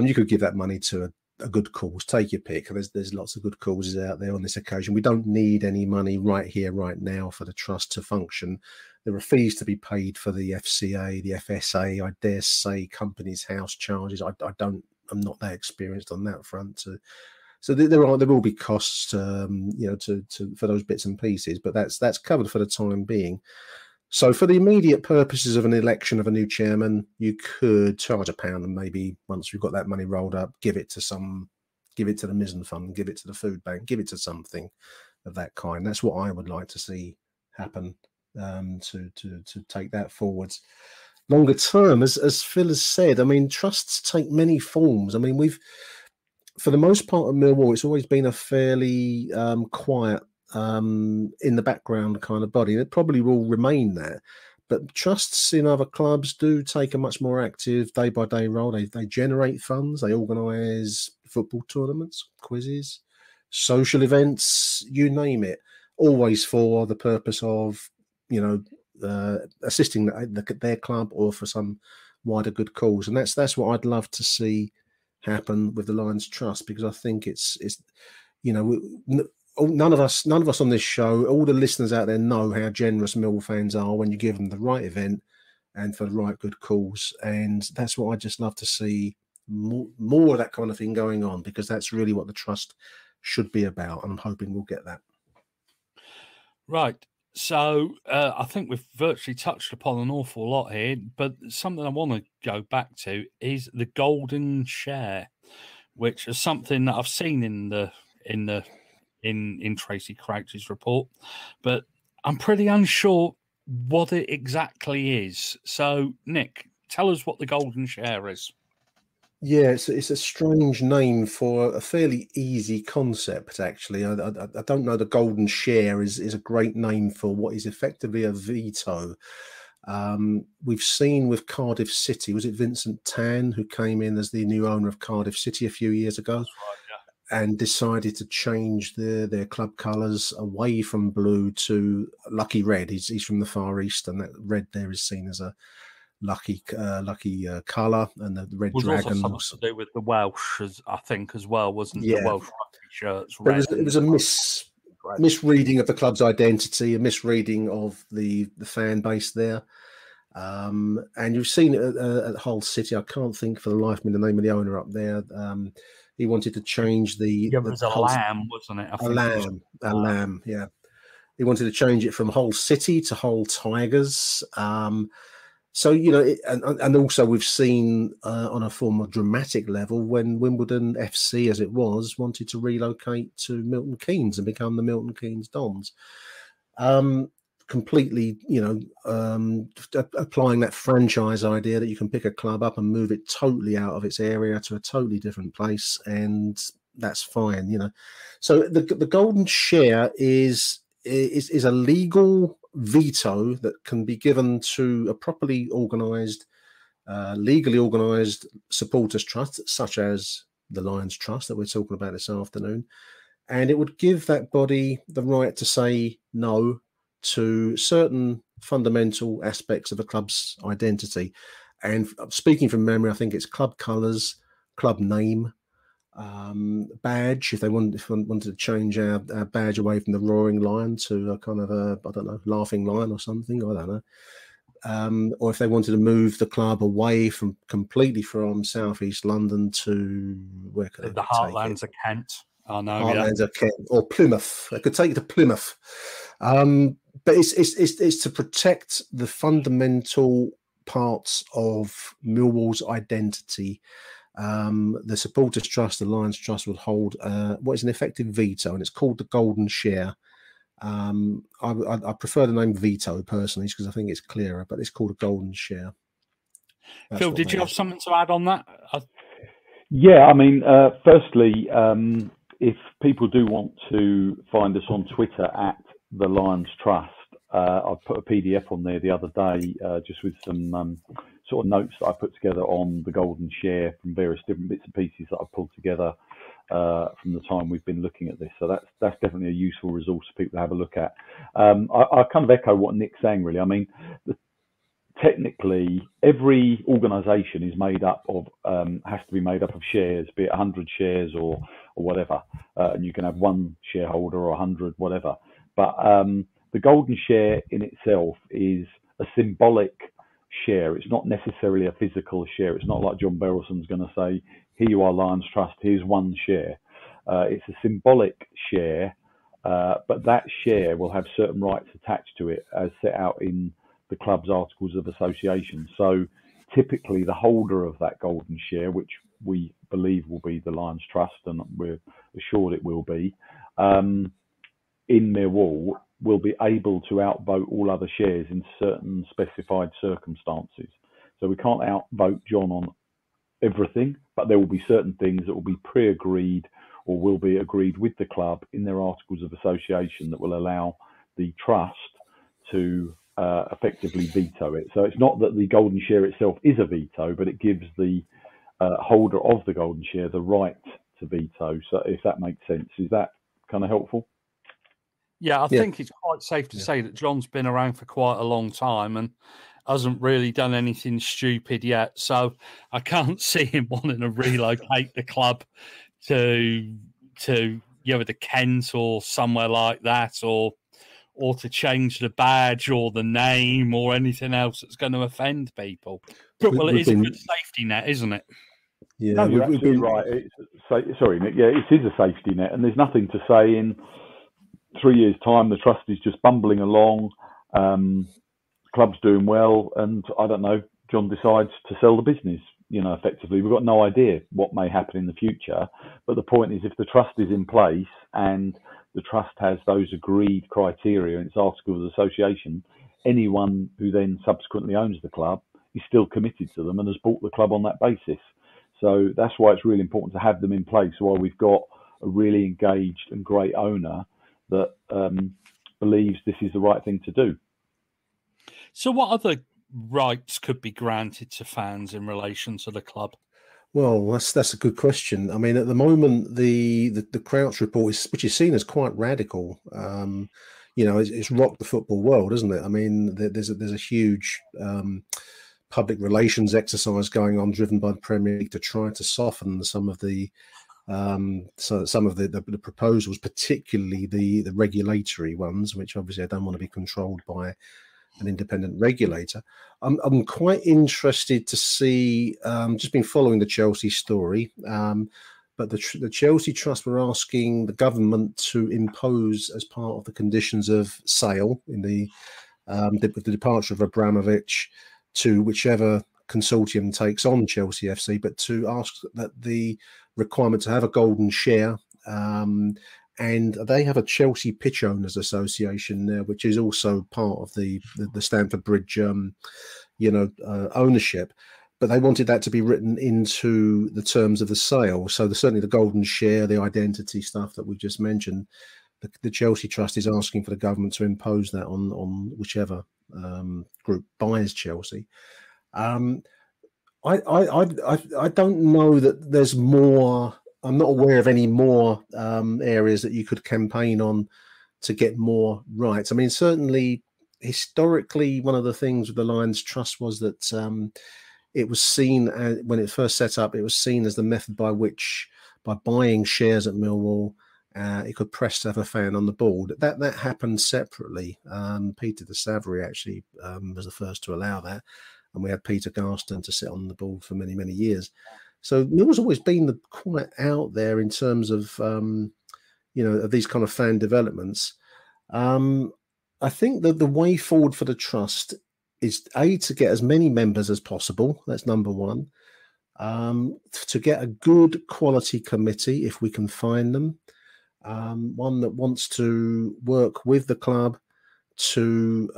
you could give that money to a good cause. Take your pick. There's lots of good causes out there on this occasion. We don't need any money right here, right now for the trust to function. There are fees to be paid for the FCA, the FSA. I dare say companies' house charges. I'm not that experienced on that front. So there will be costs, you know, for those bits and pieces. But that's covered for the time being. So for the immediate purposes of an election of a new chairman, you could charge £1, and maybe once we've got that money rolled up, give it to the Mizzen Fund, give it to the food bank, give it to something of that kind. That's what I would like to see happen, to take that forwards. Longer term, as Phil has said, I mean, trusts take many forms. I mean, for the most part of Millwall, it's always been a fairly quiet, in the background kind of body. It probably will remain there, but trusts in other clubs do take a much more active day-by-day role. They generate funds, they organise football tournaments, quizzes, social events, you name it, always for the purpose of, you know, assisting their club or for some wider good cause. And that's what I'd love to see happen with the Lions Trust, because I think it's you know, none of us on this show, all the listeners out there, know how generous Millwall fans are when you give them the right event and for the right good cause. And that's what I just love to see, more of that kind of thing going on, because that's really what the trust should be about, and I'm hoping we'll get that. Right. So I think we've virtually touched upon an awful lot here, but something I want to go back to is the golden share, which is something that I've seen in Tracy Crouch's report, but I'm pretty unsure what it exactly is. So, Nick, tell us what the golden share is. Yeah, it's a strange name for a fairly easy concept, actually. I don't know. The golden share is a great name for what is effectively a veto. We've seen with Cardiff City, was it Vincent Tan who came in as the new owner of Cardiff City a few years ago? That's right, yeah. And decided to change their club colours away from blue to lucky red. He's from the Far East, and that red there is seen as a lucky colour, and the red dragon. Also something to do with the Welsh, I think, as well, wasn't it? Yeah. The Welsh rugby shirts red. It was a misreading of the club's identity, a misreading of the fan base there. And you've seen it at Hull City. I can't think for the life of me the name of the owner up there. He wanted to change the. It was a lamb, wasn't it? A lamb. Yeah. He wanted to change it from Hull City to Hull Tigers. So, you know, and also we've seen on a form of dramatic level when Wimbledon FC, as it was, wanted to relocate to Milton Keynes and become the Milton Keynes Dons. Completely, you know, applying that franchise idea that you can pick a club up and move it totally out of its area to a totally different place, and that's fine, you know. So the golden share is a legal veto that can be given to a properly organised, legally organised supporters trust, such as the Lions Trust that we're talking about this afternoon, and it would give that body the right to say no to certain fundamental aspects of a club's identity. And speaking from memory, I think it's club colours, club name, badge. If they wanted to change our badge away from the roaring lion to a kind of a, I don't know, laughing lion or something, I don't know. Or if they wanted to move the club away completely from southeast London to where could the Heartlands of Kent. I know, Heartlands of Kent or Plymouth. They could take it to Plymouth. But it's to protect the fundamental parts of Millwall's identity. The Supporters Trust, the Lions Trust, would hold what is an effective veto, and it's called the Golden Share. I prefer the name veto personally because I think it's clearer, but it's called a Golden Share. That's Phil, did you have something to add on that? Yeah, I mean, firstly, if people do want to find us on Twitter at the Lions Trust, I put a PDF on there the other day just with some sort of notes that I put together on the Golden Share from various different bits and pieces that I pulled together from the time we've been looking at this. So that's definitely a useful resource for people to have a look at. I kind of echo what Nick's saying, really. I mean, technically, every organisation is made up of, has to be made up of shares, be it 100 shares or whatever. And you can have one shareholder or 100, whatever. But the golden share in itself is a symbolic share. It's not necessarily a physical share. It's not like John Berylson's going to say, here you are, Lions Trust, here's one share. It's a symbolic share, but that share will have certain rights attached to it as set out in the club's articles of association. So typically the holder of that golden share, which we believe will be the Lions Trust, and we're assured it will be, in Millwall, will be able to outvote all other shares in certain specified circumstances. So we can't outvote John on everything, but there will be certain things that will be pre-agreed or will be agreed with the club in their articles of association that will allow the trust to effectively veto it. So it's not that the golden share itself is a veto, but it gives the holder of the golden share the right to veto. So if that makes sense, is that kind of helpful? Yeah, I think it's quite safe to say that John's been around for quite a long time and hasn't really done anything stupid yet. So I can't see him wanting to relocate the club to the Kent or somewhere like that, or to change the badge or the name or anything else that's going to offend people. But, well, it is a good safety net, isn't it? Yeah, no, you're absolutely right. Sorry, Nick. Yeah, it is a safety net, and there's nothing to say in 3 years' time the trust is just bumbling along, club's doing well, and I don't know, John decides to sell the business. You know, effectively, we've got no idea what may happen in the future. But the point is, if the trust is in place and the trust has those agreed criteria in its articles of association, anyone who then subsequently owns the club is still committed to them and has bought the club on that basis. So that's why it's really important to have them in place while we've got a really engaged and great owner that believes this is the right thing to do. So what other rights could be granted to fans in relation to the club? Well, that's a good question. I mean, at the moment, the Crouch report which is seen as quite radical. You know, it's rocked the football world, isn't it? I mean, there's a huge public relations exercise going on, driven by the Premier League to try to soften some of the proposals, particularly the regulatory ones, which obviously I don't want to be controlled by an independent regulator. I'm quite interested to see, just been following the Chelsea story, but the Chelsea Trust were asking the government to impose, as part of the conditions of sale in with the departure of Abramovich, to whichever consortium takes on Chelsea FC, but to ask that the requirement to have a golden share, and they have a Chelsea Pitch Owners Association there, which is also part of the Stamford Bridge, ownership. But they wanted that to be written into the terms of the sale. So certainly the golden share, the identity stuff that we just mentioned, the Chelsea Trust is asking for the government to impose that on whichever group buys Chelsea. I don't know that there's more. I'm not aware of any more areas that you could campaign on to get more rights. I mean, certainly historically, one of the things with the Lions Trust was that it was seen as, when it first set up, it was seen as the method by which, by buying shares at Millwall, it could press to have a fan on the board. That happened separately. Peter de Savary actually was the first to allow that, and we had Peter Garston to sit on the board for many, many years. So Millwall's always been quite out there in terms of of these kind of fan developments. I think that the way forward for the trust is to get as many members as possible. That's number one. To get a good quality committee, if we can find them, one that wants to work with the club to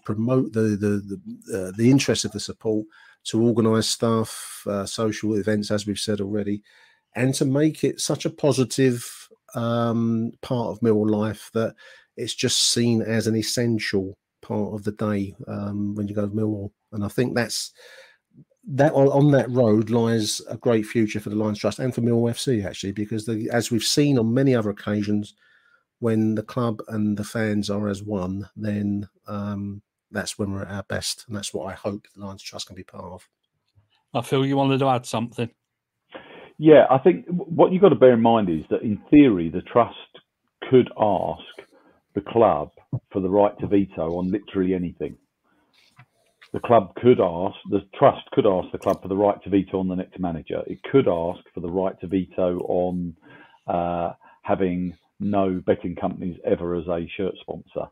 promote the interest of the support, to organise stuff, social events, as we've said already, and to make it such a positive part of Millwall life that it's just seen as an essential part of the day when you go to Millwall. And I think that on that road lies a great future for the Lions Trust and for Millwall FC, actually, because as we've seen on many other occasions, when the club and the fans are as one, then that's when we're at our best. And that's what I hope the Lions Trust can be part of. I feel you wanted to add something. Yeah, I think what you've got to bear in mind is that in theory, the trust could ask the club for the right to veto on literally anything. The trust could ask the club for the right to veto on the next manager. It could ask for the right to veto on having no betting companies ever as a shirt sponsor.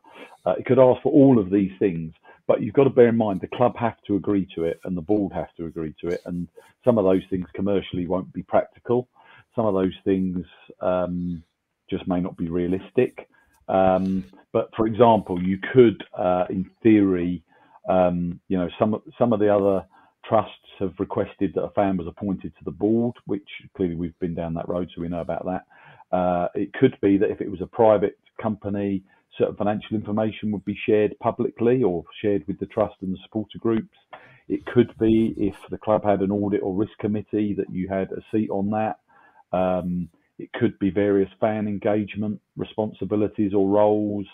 It could ask for all of these things, but you've got to bear in mind the club have to agree to it and the board have to agree to it. And some of those things commercially won't be practical. Some of those things just may not be realistic. But for example, you could, in theory, some of the other trusts have requested that a fan was appointed to the board, which clearly we've been down that road, so we know about that. It could be that if it was a private company, certain financial information would be shared publicly or shared with the trust and the supporter groups. It could be if the club had an audit or risk committee that you had a seat on that. It could be various fan engagement responsibilities or roles.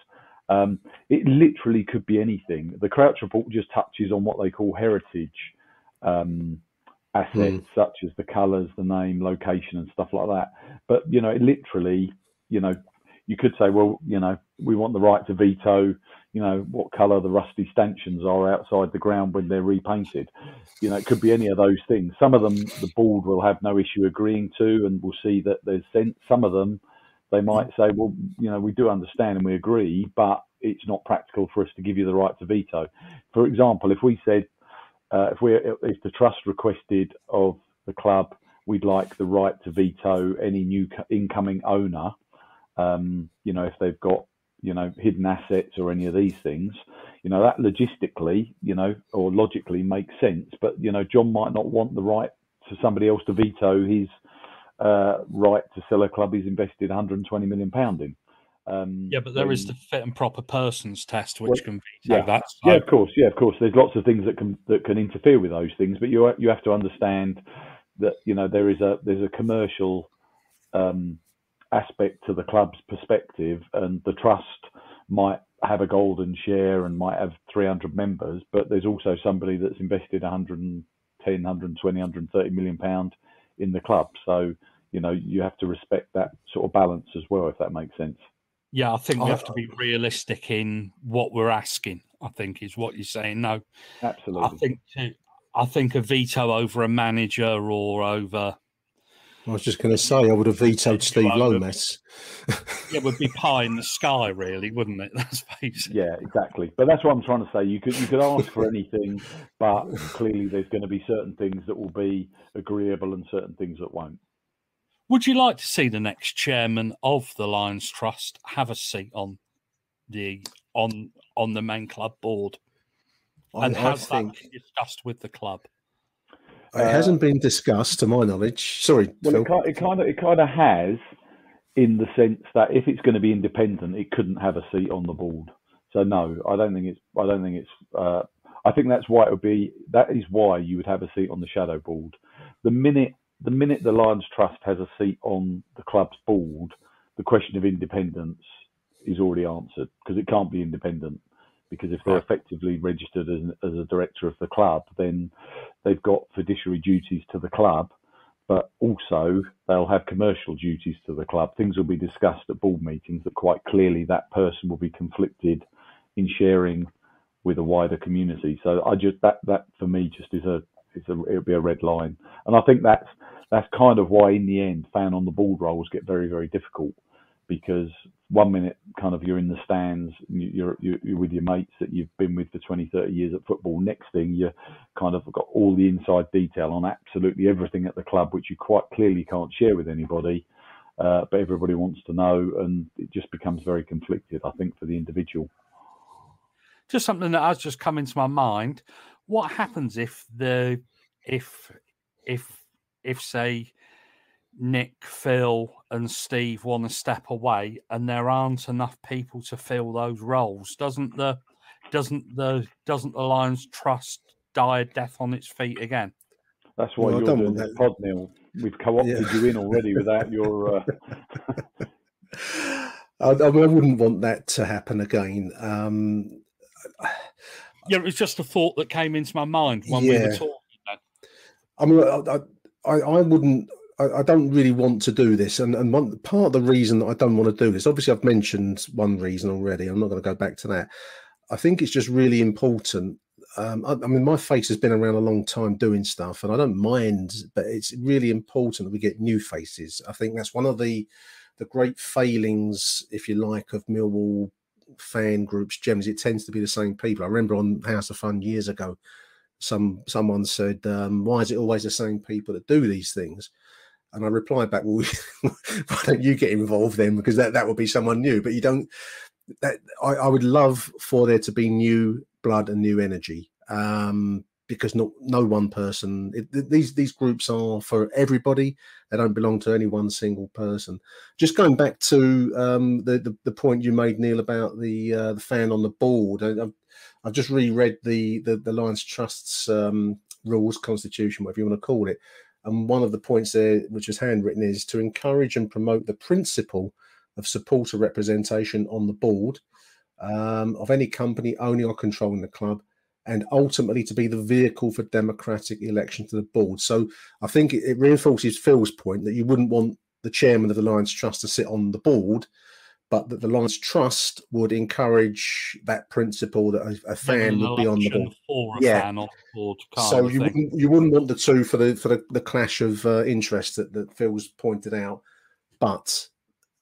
It literally could be anything. The Crouch report just touches on what they call heritage assets, such as the colours, the name, location, and stuff like that. But it literally, you could say, well, we want the right to veto, what colour the rusty stanchions are outside the ground when they're repainted. It could be any of those things. Some of them the board will have no issue agreeing to, and we'll see that there's sense. Some of them they might say, well, we do understand and we agree, but it's not practical for us to give you the right to veto. For example, if we said, if the trust requested of the club, we'd like the right to veto any new incoming owner, if they've got, hidden assets or any of these things, that logistically, or logically makes sense. But, John might not want the right for somebody else to veto his right to sell a club he's invested £120 million in. But there is the fit and proper persons test, which can veto that. So. Yeah, of course. There's lots of things that can interfere with those things, but you have to understand that there's a commercial aspect to the club's perspective, and the trust might have a golden share and might have 300 members, but there's also somebody that's invested 110, 120, 130 million pounds in the club. So you have to respect that sort of balance as well, if that makes sense. Yeah, I think we have to be realistic in what we're asking, I think is what you're saying. No, Absolutely. I think a veto over a manager or over... I was just going to say, I would have vetoed Steve Lomas. Yeah, it would be pie in the sky, really, wouldn't it? Let's face it. Yeah, exactly. But that's what I'm trying to say. You could ask for anything, but clearly there's going to be certain things that will be agreeable and certain things that won't. Would you like to see the next chairman of the Lions Trust have a seat on the main club board? And has that been discussed with the club? It hasn't been discussed, to my knowledge. Sorry, well, Phil. it kind of has, in the sense that if it's going to be independent, it couldn't have a seat on the board. So no, I don't think it's. I think that's why it would be. That is why you would have a seat on the shadow board. The minute the Lions Trust has a seat on the club's board, the question of independence is already answered, because it can't be independent. Because if they're effectively registered as a director of the club, then they've got fiduciary duties to the club, but also they'll have commercial duties to the club. Things will be discussed at board meetings that quite clearly that person will be conflicted in sharing with a wider community. So I just that for me just it'll be a red line, and I think that's kind of why in the end fan on the board roles get very, very difficult, because one minute kind of you're in the stands, you're with your mates that you've been with for 20, 30 years at football. Next thing, you kind of got all the inside detail on absolutely everything at the club, which you quite clearly can't share with anybody, but everybody wants to know, and it just becomes very conflicted, I think, for the individual. Just something that has just come into my mind. What happens if say Nick, Phil, and Steve want to step away, and there aren't enough people to fill those roles? Doesn't the Lions Trust die a death on its feet again? That's why you're doing this pod, Neil. We've co-opted you in already without your. I wouldn't want that to happen again. Yeah, it was just a thought that came into my mind when we were talking. I mean, I wouldn't. I don't really want to do this, and part of the reason that I don't want to do this, obviously I've mentioned one reason already. I'm not going to go back to that. I think it's just really important. I mean, my face has been around a long time doing stuff, and I don't mind, but it's really important that we get new faces. I think that's one of the great failings, if you like, of Millwall fan groups. Generally, it tends to be the same people. I remember on House of Fun years ago, someone said, "Why is it always the same people that do these things?" And I replied back, "Well, why don't you get involved then? Because that would be someone new." But you don't. I would love for there to be new blood and new energy, because no one person. These groups are for everybody. They don't belong to any one single person. Just going back to the point you made, Neil, about the fan on the board. I've just reread the Lions Trust's rules, constitution, whatever you want to call it. And one of the points there, which is handwritten, is to encourage and promote the principle of supporter representation on the board of any company owning or controlling the club, and ultimately to be the vehicle for democratic election to the board. So I think it reinforces Phil's point that you wouldn't want the chairman of the Lions Trust to sit on the board, but that the Lions Trust would encourage that principle that a fan would be on the board. Fan on the board, so you wouldn't want the two for the clash of interest that Phil's pointed out, but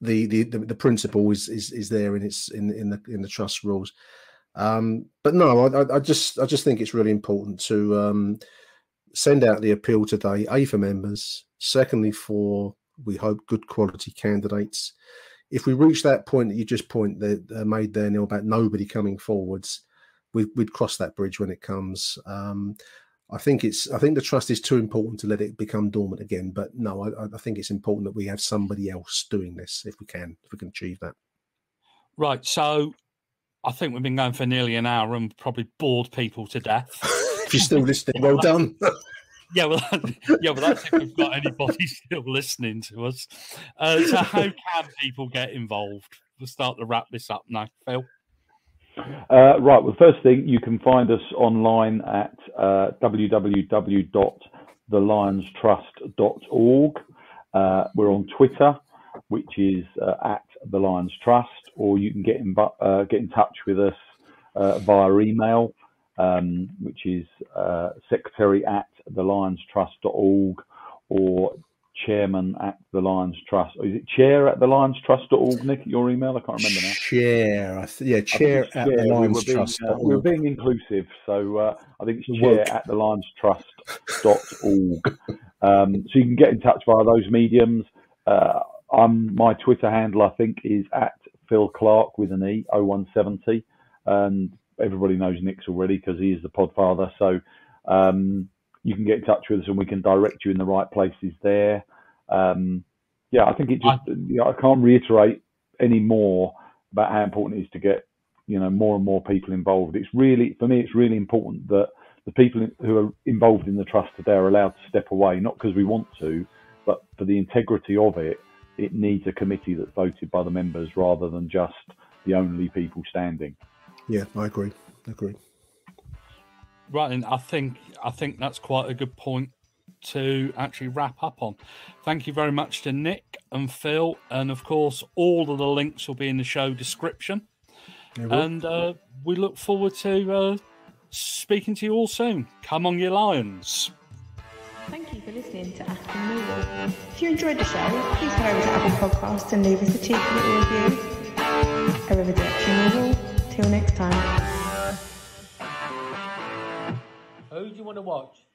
the principle is there in the trust rules. But no, I just think it's really important to send out the appeal today. A, for members. Secondly, for, we hope, good quality candidates. If we reach that point that you just made there, Neil, about nobody coming forwards, we'd cross that bridge when it comes. I think the trust is too important to let it become dormant again. But no, I think it's important that we have somebody else doing this if we can achieve that. Right. So I think we've been going for nearly an hour and probably bored people to death. If you're still listening, well done. Yeah, well, that's if we've got anybody still listening to us. So how can people get involved? We'll start to wrap this up now, Phil. Right. Well, first thing, you can find us online at www.thelionstrust.org. We're on Twitter, which is at the Lions Trust, or you can get in touch with us via email, which is secretary@thelionstrust.org or chairman@thelionstrust. Is it chair@thelionstrust.org, Nick, at your email? I can't remember now. chair@thelionstrust.org. We were being inclusive, so I think it's chair@thelionstrust.org. So you can get in touch via those mediums. My Twitter handle, I think, is @Phil Clarke with an E, 0170. And everybody knows Nick's already because he is the podfather. So you can get in touch with us and we can direct you in the right places there. I think I can't reiterate any more about how important it is to get, more and more people involved. It's really, for me, it's really important that the people who are involved in the trust today are allowed to step away, not because we want to, but for the integrity of it. It needs a committee that's voted by the members rather than just the only people standing. Yeah, I agree. Right, and I think that's quite a good point to actually wrap up on. Thank you very much to Nick and Phil, and of course, all of the links will be in the show description. And we look forward to speaking to you all soon. Come on, you Lions! Thank you for listening to Aston Millwall. If you enjoyed the show, please head over to Apple Podcasts and leave us a cheeky little review. Arrivederci Millwall. Till next time. Who do you want to watch?